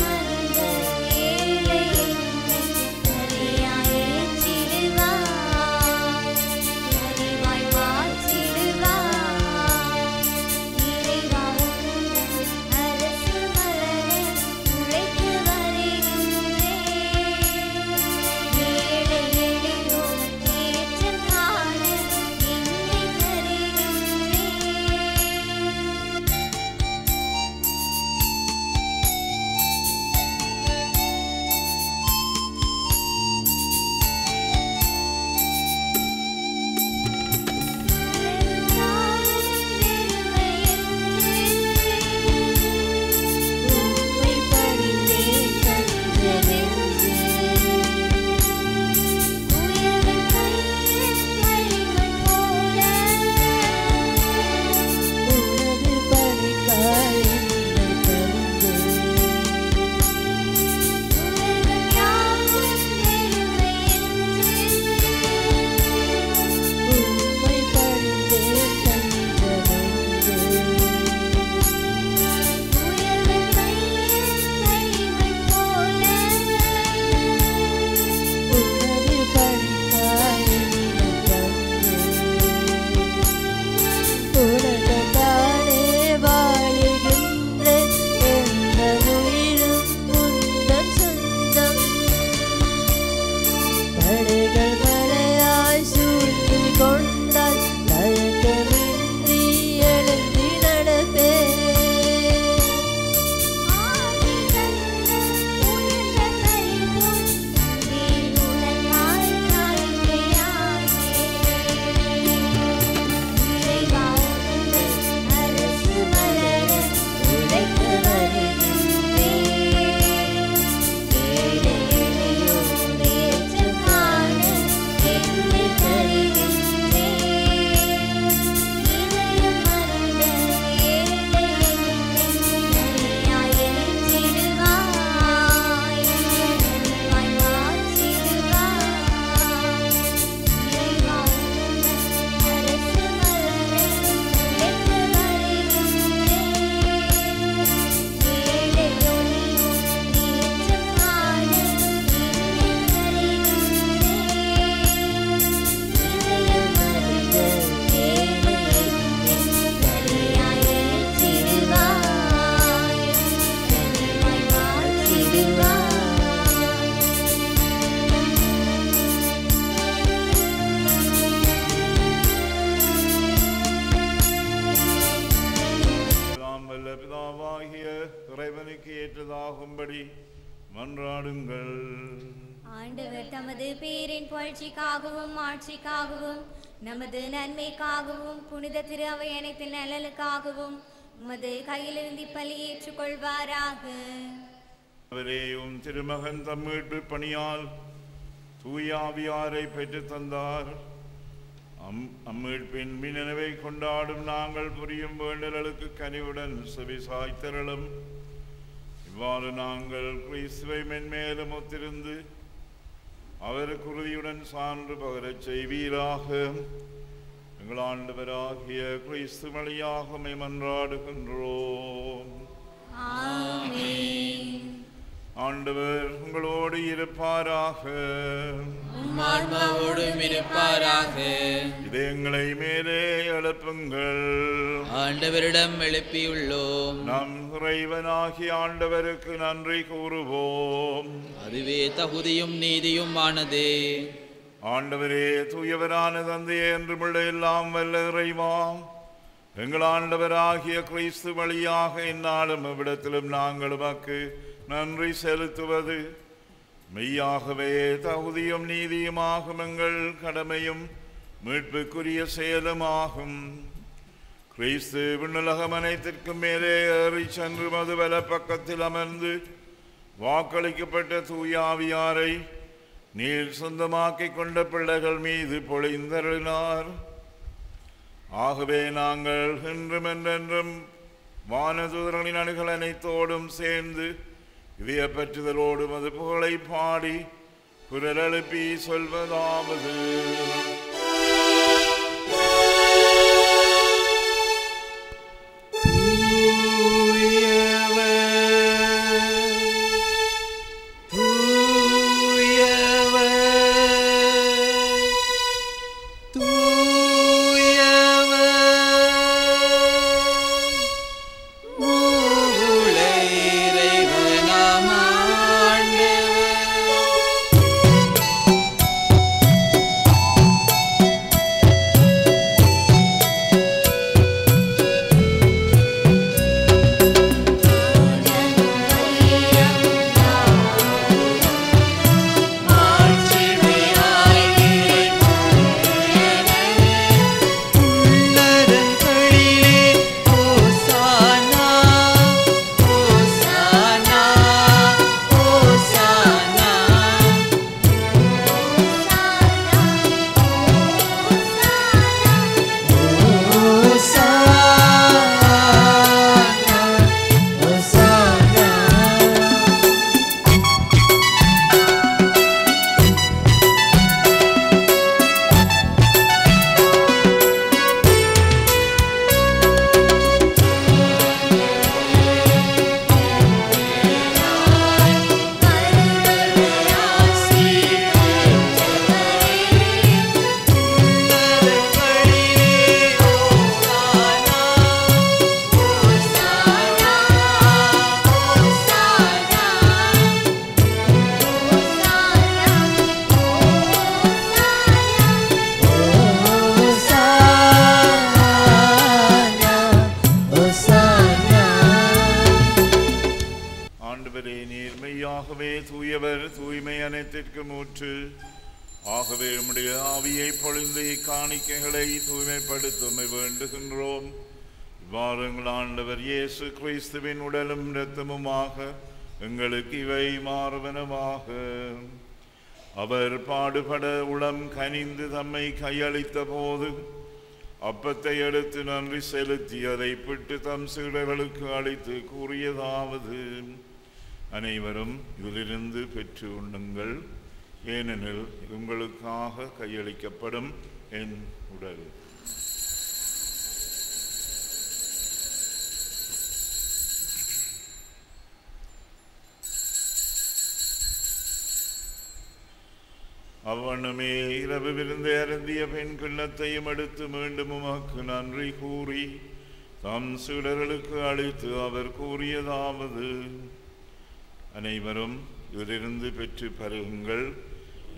தகுதிக்கு ஏற்றதாகும்படி மன்றாடுங்கள். ஆண்டவர் தமது பேரின் புகழ்ச்சிக்காகவும் ஆட்சிக்காகவும் நமது நன்மைக்காகவும் புனித திரு அவை அனைத்தின் நலனுக்காகவும் உமது கையிலிருந்து பலி ஏற்றுக்கொள்வாராக. அவரேயும் திருமகன் தம் மீட்பு பணியால் தூயாவியாரை பெற்று தந்தார். அம்மீட்பின் மின்னவை கொண்டாடும் நாங்கள் புரியும் வேண்டலுக்கு கனிவுடன் செவிசாய்த்தரலும். இவ்வாறு நாங்கள் கிறிஸ்துவை மென்மேலும் ஒத்திருந்து அவருக்கு உறுதியுடன் சான்று பகரச் செய்வீராக. எங்கள் ஆண்டவராகிய கிறிஸ்து வழியாக மன்றாடுகின்றோம். ஆண்டவர் உங்களோடு இருப்பாராக. ஆன்மாவோடும் இருப்பாராக. இதயங்களை மேலே எழுப்புங்கள். ஆண்டவரிடம் எழுப்பியுள்ளோம். நம் இறைவனாகிய ஆண்டவருக்கு நன்றி கூறுவோம். அதுவே தகுதியும் நீதியும் ஆனதே. ஆண்டவரே, தூயவரான தந்தையே, என்றுமுள்ள எல்லாம் வல்ல இறைவா, எங்கள் ஆண்டவராகிய கிறிஸ்து வழியாக இந்நாளும் இவ்விடத்திலும் நாங்கள் உமக்கு நன்றி செலுத்துவது மெய்யாகவே தகுதியும் நீதியுமாகும் எங்கள் கடமையும் மீட்புக்குரிய செயலுமாகும். கிறிஸ்து விண்ணுலகம் அனைத்திற்கும் மேலே ஏறி சென்று மது வல பக்கத்தில் அமர்ந்து வாக்களிக்கப்பட்ட தூயாவியாரை நீர் சொந்தமாக்கிக் கொண்ட பிள்ளைகள் மீது பொழிந்தருளினார். ஆகவே நாங்கள் இன்றும் என்றென்றும் வானதூதர்களின் அணுகள் அனைத்தோடும் சேர்ந்து இதய பற்றுதலோடு மது புகழை பாடி குரல் எழுப்பி சொல்வதாவது: ஆகவே உம்முடைய ஆவியை பொழிந்து இக்காணிக்கைகளை தூய்மைப்படுத்தும் வேண்டுகின்றோம். இவ்வாறு எங்கள் ஆண்டவர் இயேசு கிறிஸ்துவின் உடலும் இரத்தமுமாக எங்களுக்கு இவை மாறுவனமாக. அவர் பாடுபட உளம் கனிந்து தம்மை கையளித்த போது அப்பத்தை எடுத்து நன்றி செலுத்தி அதை பிட்டு தம் சீடர்களுக்கு அளித்து கூறியதாவது: அனைவரும் இதிலிருந்து பெற்று உண்ணுங்கள், ஏனெனில் உங்களுக்காக கையளிக்கப்படும் என் உடல். அவ்வண்ணமே இரவு விருந்து அருந்திய பெண் கிண்ணத்தையும் எடுத்து மீண்டும் உமக்கு நன்றி கூறி தம் சீடர்களுக்கு அளித்து அவர் கூறியதாவது: அனைவரும் இதிலிருந்து பெற்று பருகுங்கள்,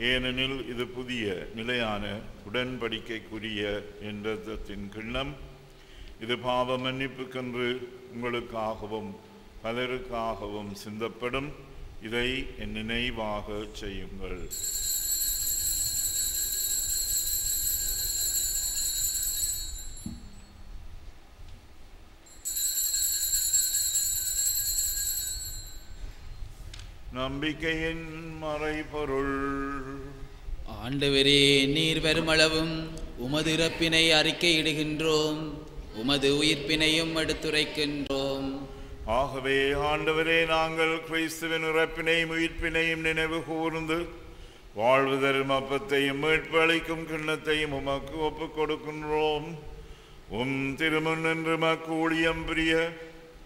ஏனெனில் இது புதிய நிலையான உடன்படிக்கைக்குரிய என் இரத்தத்தின் கிண்ணம். இது பாவ மன்னிப்புக்கென்று உங்களுக்காகவும் பலருக்காகவும் சிந்தப்படும். இதை என் நினைவாக செய்யுங்கள். நம்பிக்கையின் மறைபொருள். ஆண்டவரே, நீர் வருமளவும் உமது இறப்பினை அறிக்கையிடுகின்றோம், உமது உயிர்ப்பினையும் எடுத்துரைக்கின்றோம். ஆகவே ஆண்டவரே, நாங்கள் கிறிஸ்துவின் இறப்பினையும் உயிர்ப்பினையும் நினைவு கூர்ந்து வாழ்வு தரும் அப்பத்தையும் மீட்பு அளிக்கும் கிண்ணத்தையும் உமக்கு ஒப்புக் கொடுக்கின்றோம். திருமுன் நின்று மக்கு ஊழியம் பிரிய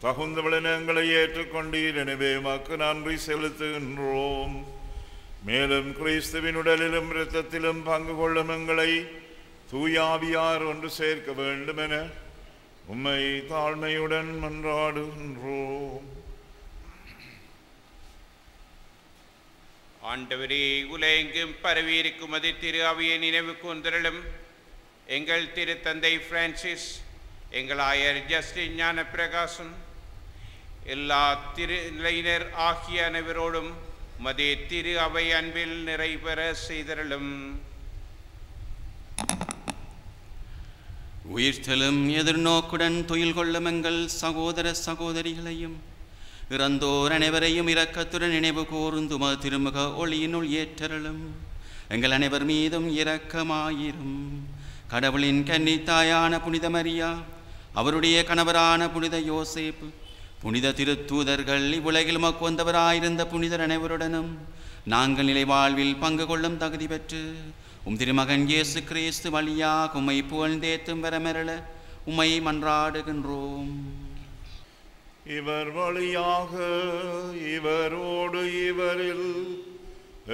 தகுந்தவளென எங்களை ஏற்றுக்கொண்டீர். எனவே மக்கு நன்றி செலுத்துகின்றோம். மேலும் கிறிஸ்துவின் உடலிலும் இரத்தத்திலும் பங்கு கொள்ளும் எங்களை தூயாவியார் ஒன்று சேர்க்க வேண்டும் என உம்மை தாழ்மையுடன் மன்றாடுகின்றோம். ஆண்டவரே, உலகெங்கும் பரவியிருக்கும் அது திரு அவையை நினைவு கூர்ந்தருளும். எங்கள் திருத்தந்தை பிரான்சிஸ், எங்கள் ஆயர் ஜஸ்டின் ஞான பிரகாசம், எல்லா திருநிலையினர் ஆகிய அனைவரோடும் மதே திரு அவை அன்பில் நிறைவேற செய்தருளும். உயிர்த்தலும் எதிர்நோக்குடன் துயில் கொள்ளும் எங்கள் சகோதர சகோதரிகளையும் இறந்தோர் அனைவரையும் இரக்கத்துடன் நினைவு கூர்ந்தும திருமுக ஒளியினுள் ஏற்றருளும். எங்கள் அனைவர் மீதும் இரக்கமாயிரும். கடவுளின் கன்னித்தாயான புனித மரியா, அவருடைய கணவரான புனித யோசேப்பு, புனித திருத்தூதர்கள், இவ்வுலகில் உமக்கு வந்தவராயிருந்த புனிதர் அனைவருடனும் நாங்கள் நிலை வாழ்வில் பங்கு கொள்ளும் தகுதி பெற்று திருமகன் இயேசு கிறிஸ்து வழியாக உம்மை புகழ்ந்தேத்தும் வரமெரள உம்மை மன்றாடுகின்றோம். இவர் வழியாக இவரோடு இவரில்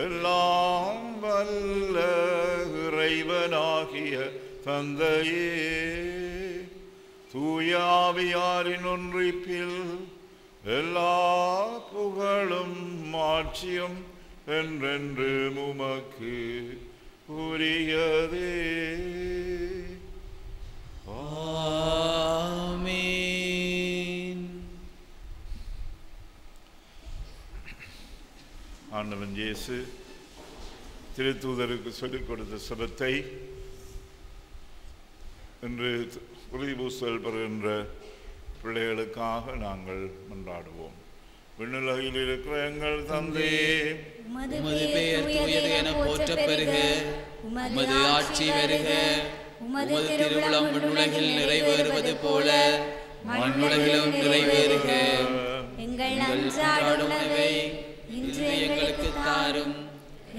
எல்லாம் வல்ல இறைவனாகிய தந்தையே, தூயாவியாரின் ஒன்றிப்பில் எல்லா புகழும் மாட்சியும் என்றென்று உமக்கு உரியதே. ஆமென். ஆண்டவன் இயேசு திருத்தூதருக்கு சொல்லிக் கொடுத்த சபத்தை இன்று உறுதிபூசல் பெறுகின்ற பிள்ளைகளுக்காக நாங்கள் மன்றாடுவோம். விண்ணுலகில் இருக்கிற எங்கள் தந்தையே, உமது பெயர் தூயது என போற்றப் பெறுக. உமது ஆட்சி வருக. உமது திருவுளம் விண்ணுலகில் நிறைவேறுவது போல மண்ணுலகிலும் நிறைவேறுக. எங்கள் அன்றாட உணவை இன்று எங்களுக்கு தாரும்.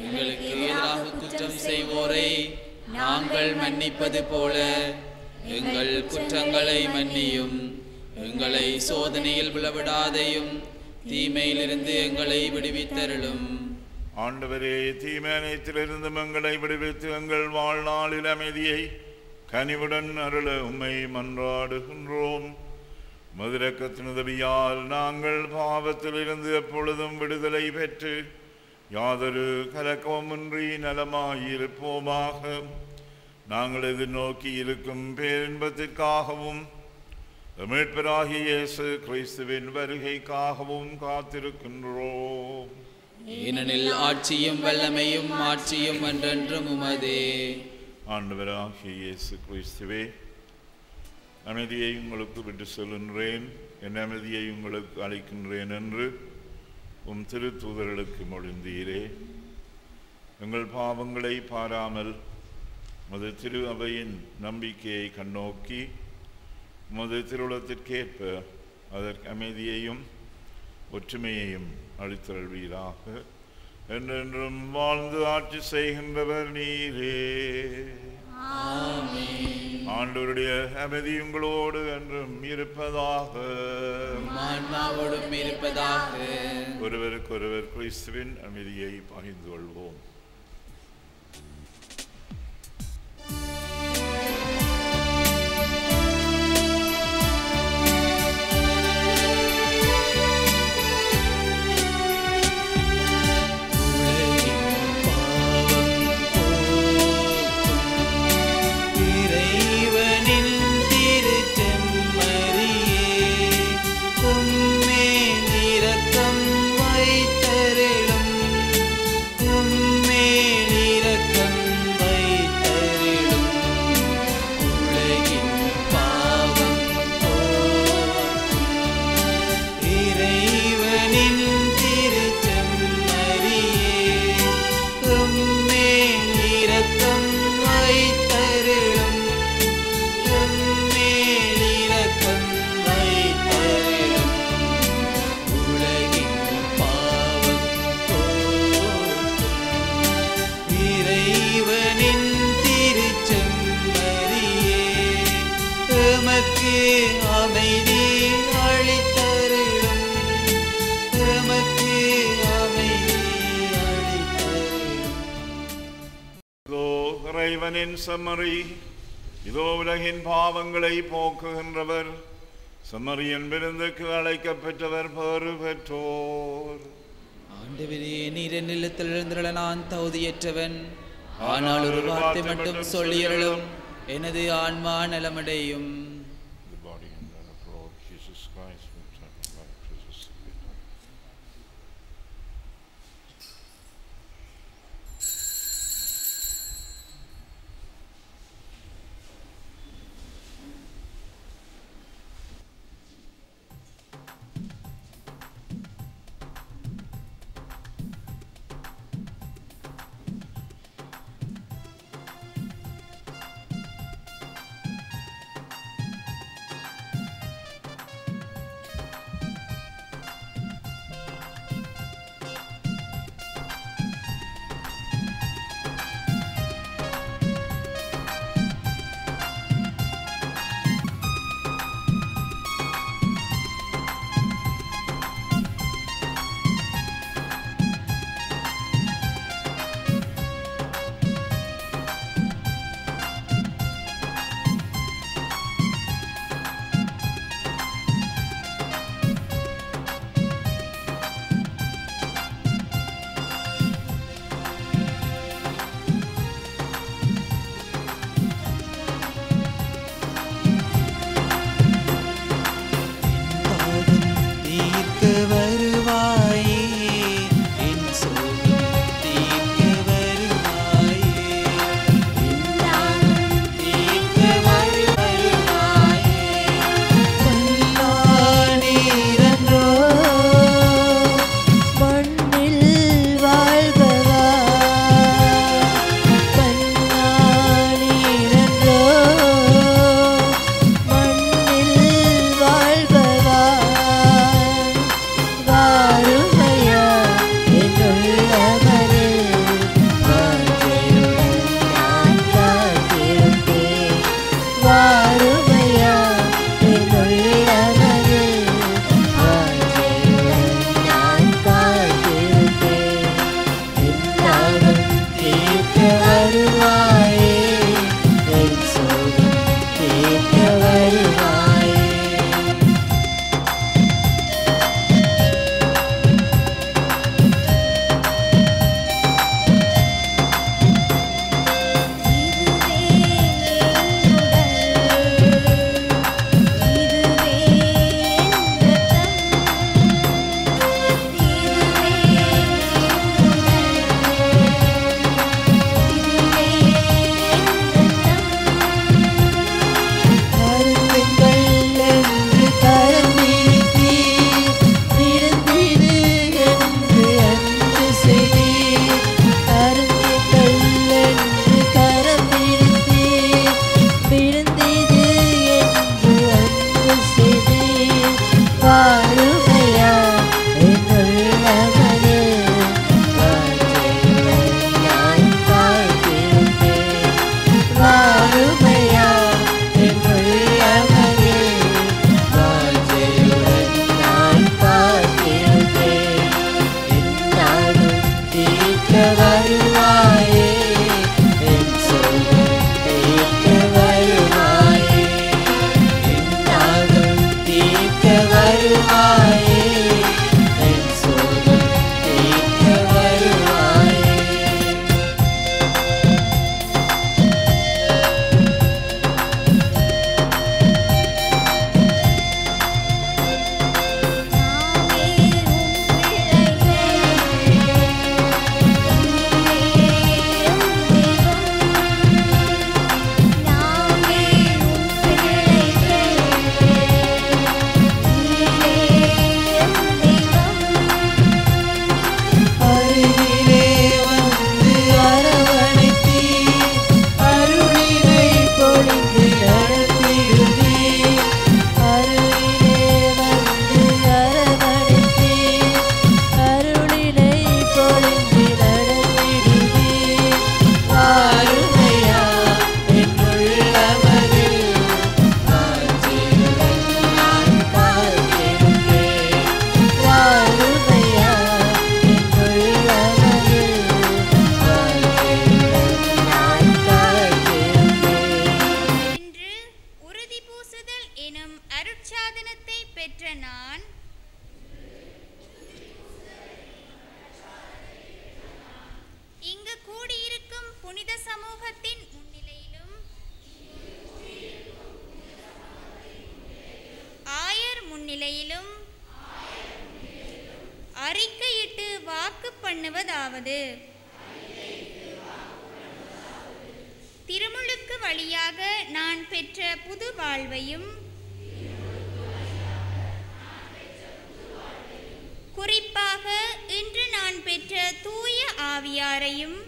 எங்களுக்கு எதிராக குற்றம் செய்வோரை நாங்கள் மன்னிப்பது போல எங்கள் குற்றங்களை மன்னியும். எங்களை சோதனையில் விழவிடாதையும் தீமையிலிருந்து எங்களை விடுவித்தருளும். ஆண்டவரே, தீமை அனைத்திலிருந்தும் எங்களை விடுவித்து எங்கள் வாழ்நாளில் அமைதியை கனிவுடன் அருள உம்மை மன்றாடுகின்றோம். மதுரக்கத்தின் உதவியால் நாங்கள் பாவத்திலிருந்து எப்பொழுதும் விடுதலை பெற்று யாதொரு கலக்கமின்றி நலமாயிருப்போமாக. நாங்கள் எதிர்நோக்கி இருக்கும் பேரின்பத்திற்காகவும் மீட்பராகிய இயேசு கிறிஸ்துவின் வருகைக்காகவும் காத்திருக்கின்றோம். ஏனெனில் ஆட்சியும் வல்லமையும் மாட்சியும் என்றென்றும் உமதே. ஆண்டவராகிய இயேசு கிறிஸ்துவே, அமைதியை உங்களுக்கு விட்டு சொல்கின்றேன், என் அமைதியை உங்களுக்கு அளிக்கின்றேன் என்று திருத்தூதர்களுக்கு மொழிந்தீரே. எங்கள் பாவங்களை பாராமல் உமது திரு அவையின் நம்பிக்கையை கண்ணோக்கி உமது திருவுளத்திற்கேற்ப அதற்கு அமைதியையும் ஒற்றுமையையும் அளித்தருள்வீராக. என்றென்றும் வாழ்ந்து ஆட்சி செய்கின்றவர் நீரே. ஆண்டவருடைய அமைதி உங்களோடு என்றும் இருப்பதாக. ஒருவருக்கொருவர் கிறிஸ்துவின் அமைதியை பகிர்ந்து கொள்வோம். இறைவனின் திருச்செம்மறியே, உம்மே எமக்கு அமைதி அளித்தருளும் எமக்கு அமைதி அளித்தருளும். இதோ இறைவனின் செம்மறி, இதோ உலகின் பாவங்களை போக்குகின்றவர். செம்மறியின் விருந்துக்கு அழைக்கப்பெற்றவர் பேறு பெற்றோர். ஆண்டவரே, நீர் என் இல்லத்தில் எழுந்திருள நான் தகுதியற்றவன். ஆனால் ஒரு வார்த்தை மட்டும் சொல்லியருளும், எனது ஆன்மா நலமடையும். அருட்சாதனத்தை பெற்ற நான் இங்கு கூடியிருக்கும் புனித சமூகத்தின் முன்னிலையிலும் ஆயர் முன்னிலையிலும் அறிக்கையிட்டு வாக்கு பண்ணுவதாவது, திருமுழுக்கு வழியாக நான் பெற்ற புது வாழ்வையும் குறிப்பாக இன்று நான் பெற்ற தூய ஆவியாரையும்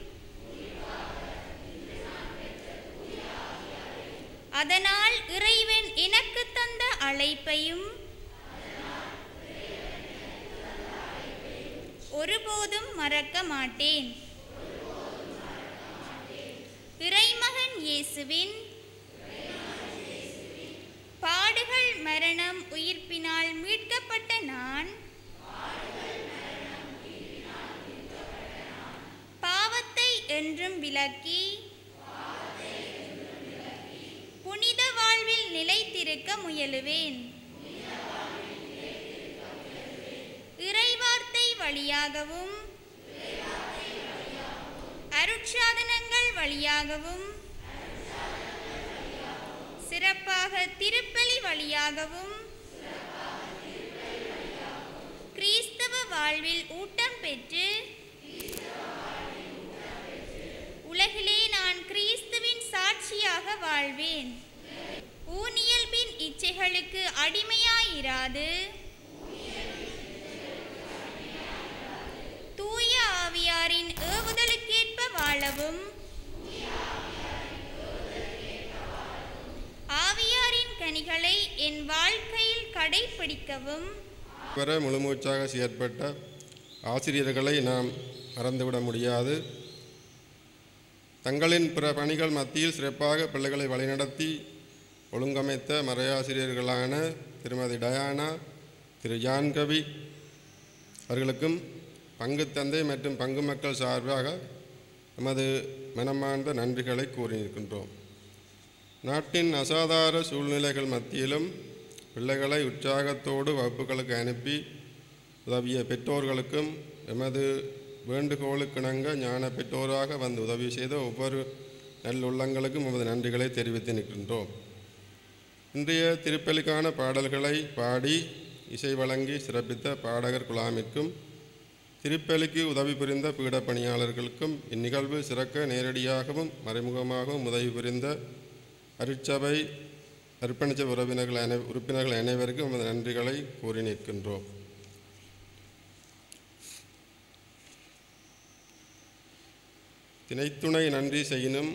அதனால் இறைவன் எனக்கு தந்த அழைப்பையும் ஒருபோதும் மறக்க மாட்டேன். இறைமகன் இயேசுவின் பாடுகள் மரணம் உயிர்ப்பினால் மீட்கப்பட்ட நான் பாவத்தை என்றும் விலக்கி புனித வாழ்வில் நிலைத்திருக்க முயலுவேன். இறைவார்த்தை வழியாகவும் அருட்சாதனங்கள் வழியாகவும் சிறப்பாக திருப்பலி வழியாகவும் கிறிஸ்தவ வாழ்வில் ஊட்டம் பெற்று உலகிலே நான் கிறிஸ்துவின் சாட்சியாக வாழ்வேன். ஊனியல்பின் இச்சைகளுக்கு அடிமையாயிராது தூய ஆவியாரின் ஏவுதலுக்கேற்ப வாழவும் ஆவியாரின் கனிகளை என் வாழ்க்கையில் கடைபிடிக்கவும் முழுமூச்சாக செயற்பட்ட ஆசிரியர்களை நாம் மறந்துவிட முடியாது. தங்களின் பிற பணிகள் மத்தியில் சிறப்பாக பிள்ளைகளை வழிநடத்தி ஒழுங்கமைத்த மறையாசிரியர்களான திருமதி டயானா, திரு ஜான்கவி அவர்களுக்கும் பங்கு தந்தை மற்றும் பங்கு மக்கள் சார்பாக நமது மனமார்ந்த நன்றிகளை கூறியிருக்கின்றோம். நாட்டின் அசாதார சூழ்நிலைகள் மத்தியிலும் பிள்ளைகளை உற்சாகத்தோடு வகுப்புகளுக்கு அனுப்பி உதவிய பெற்றோர்களுக்கும் எமது வேண்டுகோளுக்கிணங்க ஞான பெற்றோராக வந்து உதவி செய்த ஒவ்வொரு நல்லுள்ளங்களுக்கும் நமது நன்றிகளை தெரிவித்து நிற்கின்றோம். இன்றைய திருப்பலிக்கான பாடல்களை பாடி இசை வழங்கி சிறப்பித்த பாடகர் குழாமிற்கும் திருப்பலிக்கு உதவி புரிந்த பீட பணியாளர்களுக்கும் இந்நிகழ்வு சிறக்க நேரடியாகவும் மறைமுகமாகவும் உதவி புரிந்த அருட்சபை அர்ப்பணித்த உறுப்பினர்கள் அனைவருக்கும் நமது நன்றிகளை கூறி நிற்கின்றோம். தினைத்துணை நன்றி செய்யினும்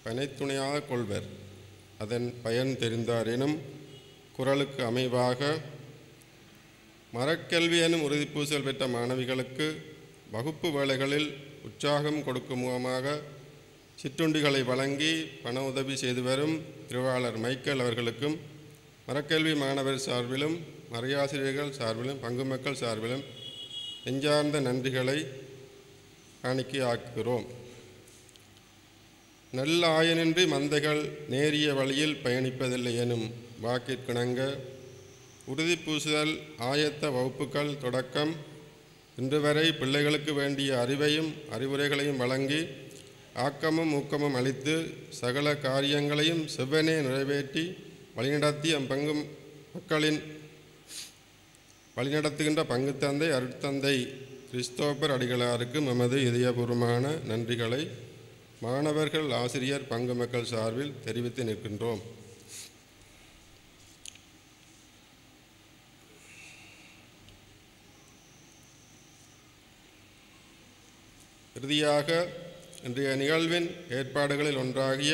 பனைத்துணையாக கொள்வர் அதன் பயன் தெரிந்தாரினும் குரலுக்கு அமைவாக மரக்கல்வி எனும் உறுதிப்பூசல் பெற்ற மாணவிகளுக்கு வகுப்பு வேளைகளில் உற்சாகம் கொடுக்கும் முகமாக சிற்றுண்டிகளை வழங்கி பண உதவி செய்து வரும் திருவாளர் மைக்கேல் அவர்களுக்கும் மரக்கல்வி மாணவர் சார்பிலும் மறையாசிரியர்கள் சார்பிலும் பங்கு மக்கள் சார்பிலும் நெஞ்சார்ந்த நன்றிகளை காணிக்கையாக்குகிறோம். நல்ல ஆயனின்றி மந்தைகள் நேரிய வழியில் பயணிப்பதில்லை எனும் வாக்கிற்கிணங்க உறுதிப்பூசுதல் ஆயத்த வகுப்புகள் தொடக்கம் இன்று வரை பிள்ளைகளுக்கு வேண்டிய அறிவையும் அறிவுரைகளையும் வழங்கி ஆக்கமும் ஊக்கமும் அளித்து சகல காரியங்களையும் செவ்வனே நிறைவேற்றி வழிநடத்தி பங்கு மக்களின் வழிநடத்துகின்ற பங்கு தந்தை அருட்தந்தை கிறிஸ்தோபர் அடிகளாருக்கு நமது இதயபூர்வமான நன்றிகளை மாணவர்கள் ஆசிரியர் பங்கு மக்கள் சார்பில் தெரிவித்து நிற்கின்றோம். இறுதியாக இன்றைய நிகழ்வின் ஏற்பாடுகளில் ஒன்றாகிய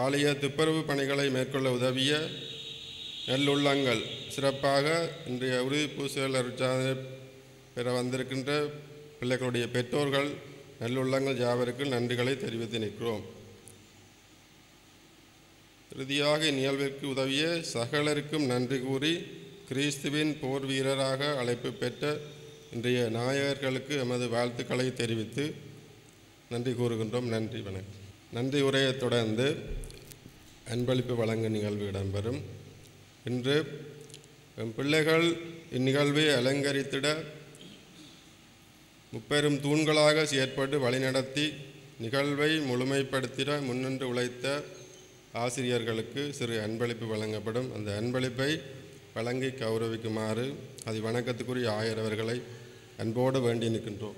ஆலய துப்புரவு பணிகளை மேற்கொள்ள உதவிய நல்லுள்ளங்கள் சிறப்பாக இன்றைய உறுதிப்பூசல் அருட்சாதனை பெற வந்திருக்கின்ற பிள்ளைகளுடைய பெற்றோர்கள் நல்லுள்ளங்கள் யாவருக்கு நன்றிகளை தெரிவித்து நிற்கிறோம். இறுதியாக இந்நிகழ்விற்கு உதவிய சகலருக்கும் நன்றி கூறி கிறிஸ்துவின் போர் வீரராக அழைப்பு பெற்ற இன்றைய நாயகர்களுக்கு எமது வாழ்த்துக்களை தெரிவித்து நன்றி கூறுகின்றோம். நன்றி வணக்கம். நன்றி உரையை தொடர்ந்து அன்பளிப்பு வழங்கும் நிகழ்வு இடம்பெறும். இன்று எம் பிள்ளைகள் இந்நிகழ்வை அலங்கரித்திட முப்பெரும் தூண்களாக செயற்பட்டு வழிநடத்தி நிகழ்வை முழுமைப்படுத்திட முன்னின்று உழைத்த ஆசிரியர்களுக்கு சிறு அன்பளிப்பு வழங்கப்படும். அந்த அன்பளிப்பை வழங்கி கௌரவிக்குமாறு அது வணக்கத்துக்குரிய ஆயர் அவர்களை அன்போடு வேண்டி நிற்கின்றோம்.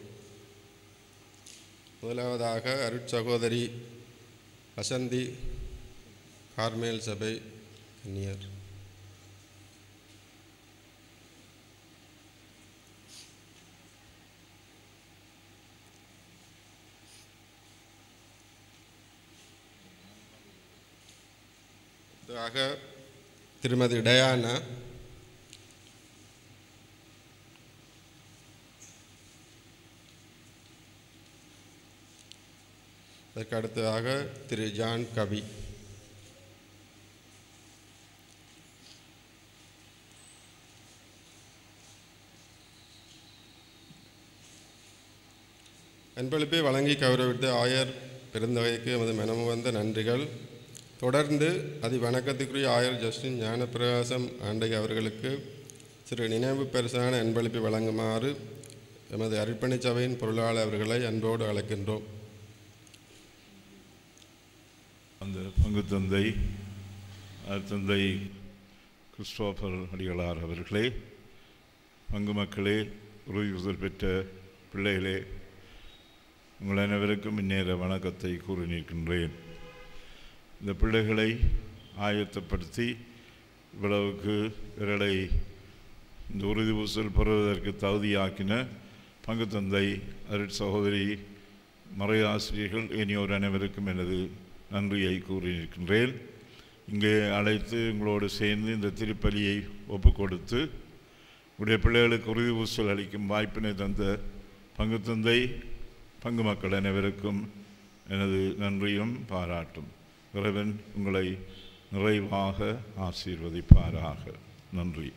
முதலாவதாக அருட்சகோதரி வசந்தி கார்மேல் சபை கன்னியர். திருமதி டயானா, அதற்கு அடுத்ததாக திரு ஜான் கவி. அன்பளிப்பை வழங்கி கௌரவித்த ஆயர் பெருந்தகைக்கு எமது மனமுவந்த நன்றிகள். தொடர்ந்து அதி வணக்கத்துக்குரிய ஆயர் ஜஸ்டின் ஞானப்பிரகாசம் ஆண்டகை அவர்களுக்கு சிறு நினைவு பரிசான அன்பளிப்பை வழங்குமாறு எமது அர்ப்பணிச் சபையின் பொருளாளர் அவர்களை அன்போடு அழைக்கின்றோம். அந்த பங்கு தந்தை தந்தை கிறிஸ்டோபர் அடிகளார் அவர்களே, பங்கு மக்களே, உறுதியுறுதல் பெற்ற பிள்ளைகளே, உங்கள் அனைவருக்கும் இந்நேர வணக்கத்தை கூறி நிற்கின்றேன். இந்த பிள்ளைகளை ஆயத்தப்படுத்தி இவ்வளவுக்கு இவர்களை இந்த உறுதி பூசல் பெறுவதற்கு தகுதியாக்கின பங்கு தந்தை அருட் சகோதரி மறையாசிரியர்கள் இனியோர் அனைவருக்கும் எனது நன்றியை கூறியிருக்கின்றேன். இங்கே அழைத்து உங்களோடு சேர்ந்து இந்த திருப்பலியை ஒப்பு கொடுத்து உடைய பிள்ளைகளுக்கு உறுதி பூசல் அளிக்கும் வாய்ப்பினை தந்த பங்கு தந்தை பங்கு மக்கள் அனைவருக்கும் எனது நன்றியும் பாராட்டும். இறைவன் உங்களை நிறைவாக ஆசீர்வதிப்பாராக. நன்றி.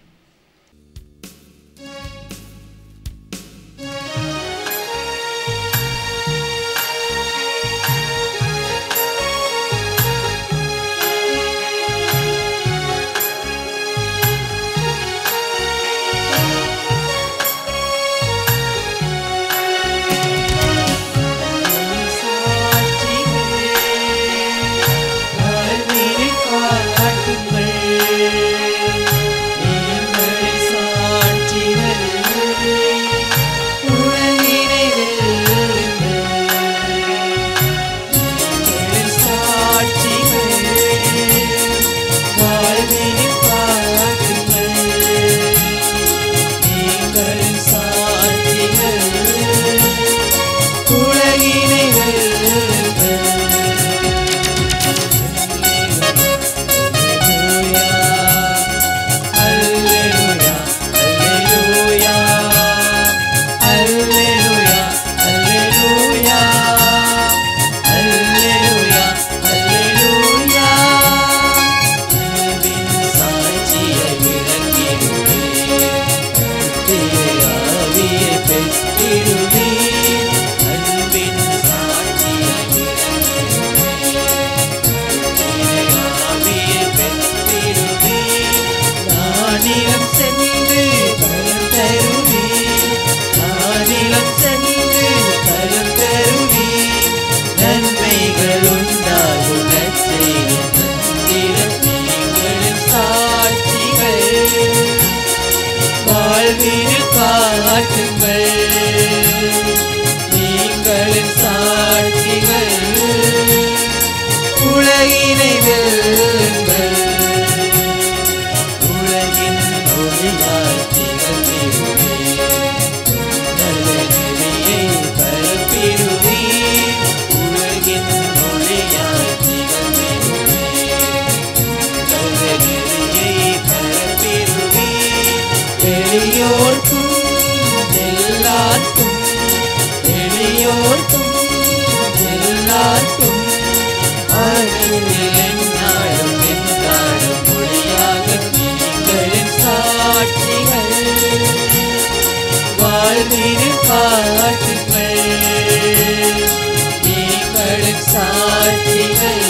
சாட்சிகள்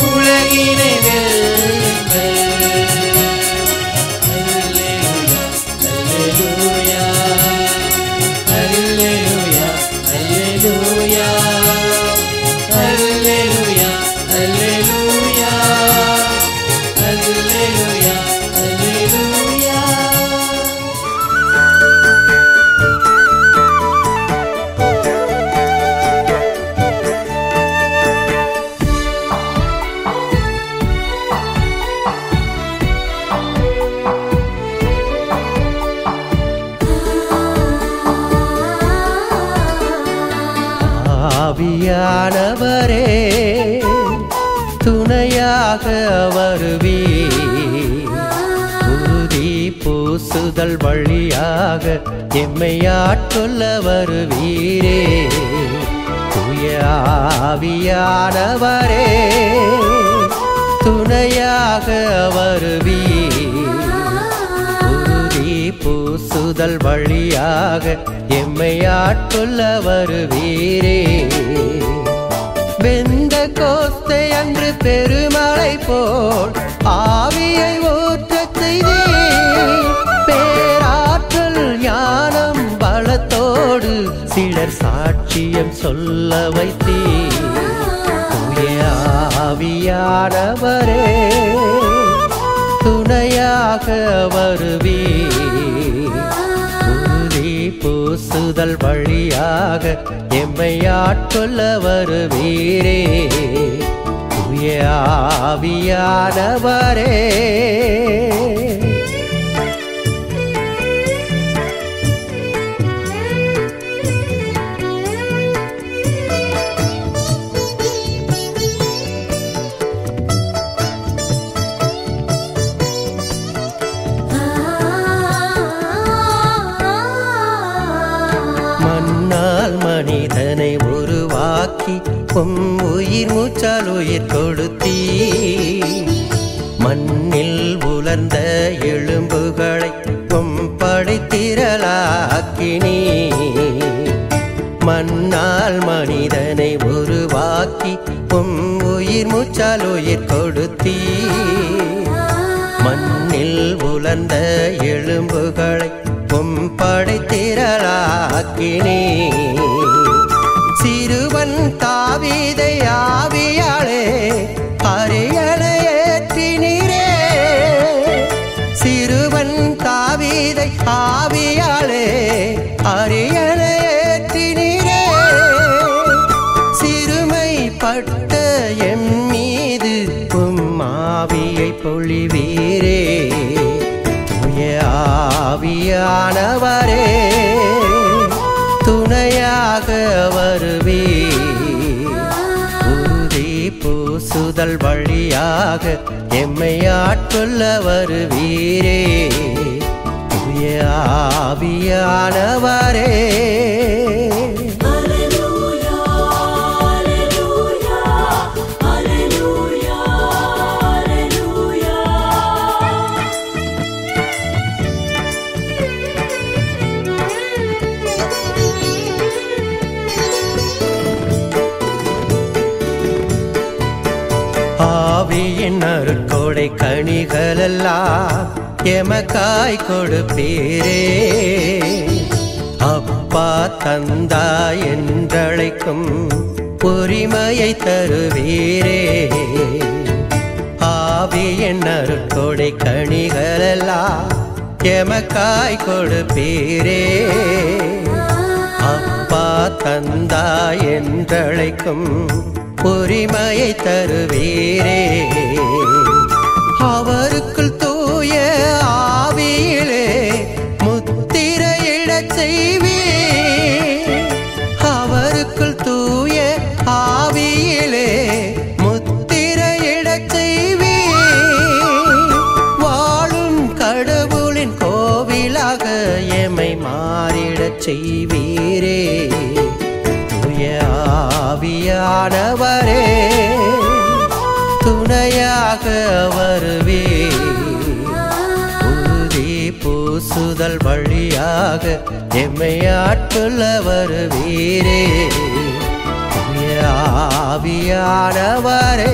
உலகினை வெல்லுங்கள். ஆவியானவரே துணையாக வருவீர். உறுதி பூசுதல் வழியாக எம்மை ஆட்கொள்ள வருவீரே. தூய ஆவியானவரே துணையாக வருவீர். உறுதி பூசுதல் வழியாக எம்மை ஆட்கொள்ள வருவீரே. வெந்த கோஸ்தை அன்று பெருமழை போல் ஆவியை ஊற்றச் செய்தீர். பேராற்றல் ஞானம் பலத்தோடு சிலர் சாட்சியம் சொல்ல வைத்தீர். தூய ஆவியானவரே துணையாக வருவீர். உறுதி பூசுதல் வழியாக எம்மை ஆட்கொள்ள வருவீரே. தூய ஆவியானவரே மனிதனை உருவாக்கி உயிர் மூச்சால் உயிர் கொடுத்தீ. மண்ணில் உலர்ந்த எலும்புகளை படைத்திரளாக்கினீ. மண்ணால் மனிதனை உருவாக்கி உயிர் மூச்சால் உயிர் கொடுத்தீ. மண்ணில் உலர்ந்த எலும்புகளை படைத்திரளாக்கினே. சிறுவன் தாவீதை ஆவியாளே அரியணை ஏற்றினீரே. சிறுவன் தாவீதை ஆவியாளே அரியணை ஏற்றினீரே. சிறுமைப்பட்ட எம் மீது ஆவியை பொழிவீரே. ஆவியானவரே துணையாக வருவீர். உறுதி பூசுதல் வழியாக எம்மை ஆட்கொள்ள வருவீரே. தூய ஆவியானவரே ஆவியின் அருட்கொடை கனிகளெல்லாம் எமக்காய் கொடுப்பீரே. அப்பா தந்தா என்றழைக்கும் உரிமையை தருவீரே. ஆவியின் அருட்கொடை கனிகளெல்லாம் எமக்காய் கொடுப்பீரே. அப்பா தந்தா என்றழைக்கும் உரிமையை தருவீரே. அவருக்குள் தூய ஆவியிலே முத்திரையிடச் செய்வீர். அவருக்குள் தூய ஆவியிலே முத்திரையிடச் செய்வீர். வாழும் கடவுளின் கோவிலாக எம்மை மாறிடச் செய்வீரே. ஆவியானவரே துணையாக வருவீர். உறுதி பூசுதல் வழியாக எம்மை ஆட்கொள்ள வருவீரே. ஆவியானவரே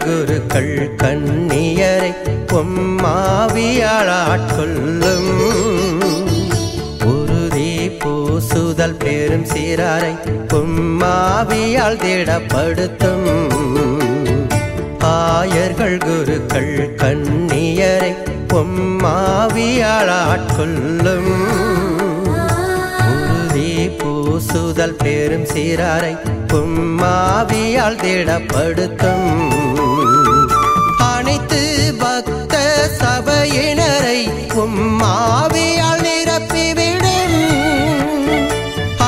குருக்கள் கண்ணியரை பொம்மாவியால் ஆட்கொள்ளும். உறுதி பூசுதல் பெரும் சிறாரை பொம்மாவியால் திடப்படுத்தும். ஆயர்கள் குருக்கள் கண்ணியரை உம்மாவியால் ஆட்கொள்ளும். உறுதி பூசுதல் பெரும் சீராரை உம்மாவியால் திடப்படுத்தும். அனைத்து பக்த சபையினரை உம்மாவியால் நிரப்பிவிடும்.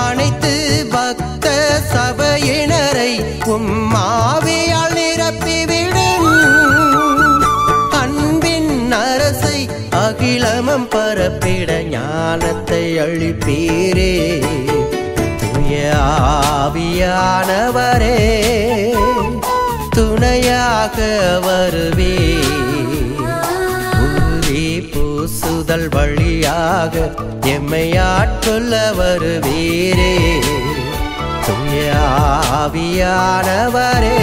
அனைத்து பக்த சபையினரை உம்மாவியால் நிரப்பிவிடும். அன்பின் அரசை அகிலமம் பரப்பிட ஞானத்தை அளிப்பீரே. தூய ஆவியானவரே துணையாக வருவே. உறுதி பூசுதல் வழியாக எம்மை ஆட்கொள்ள வருவீரே. தூய ஆவியானவரே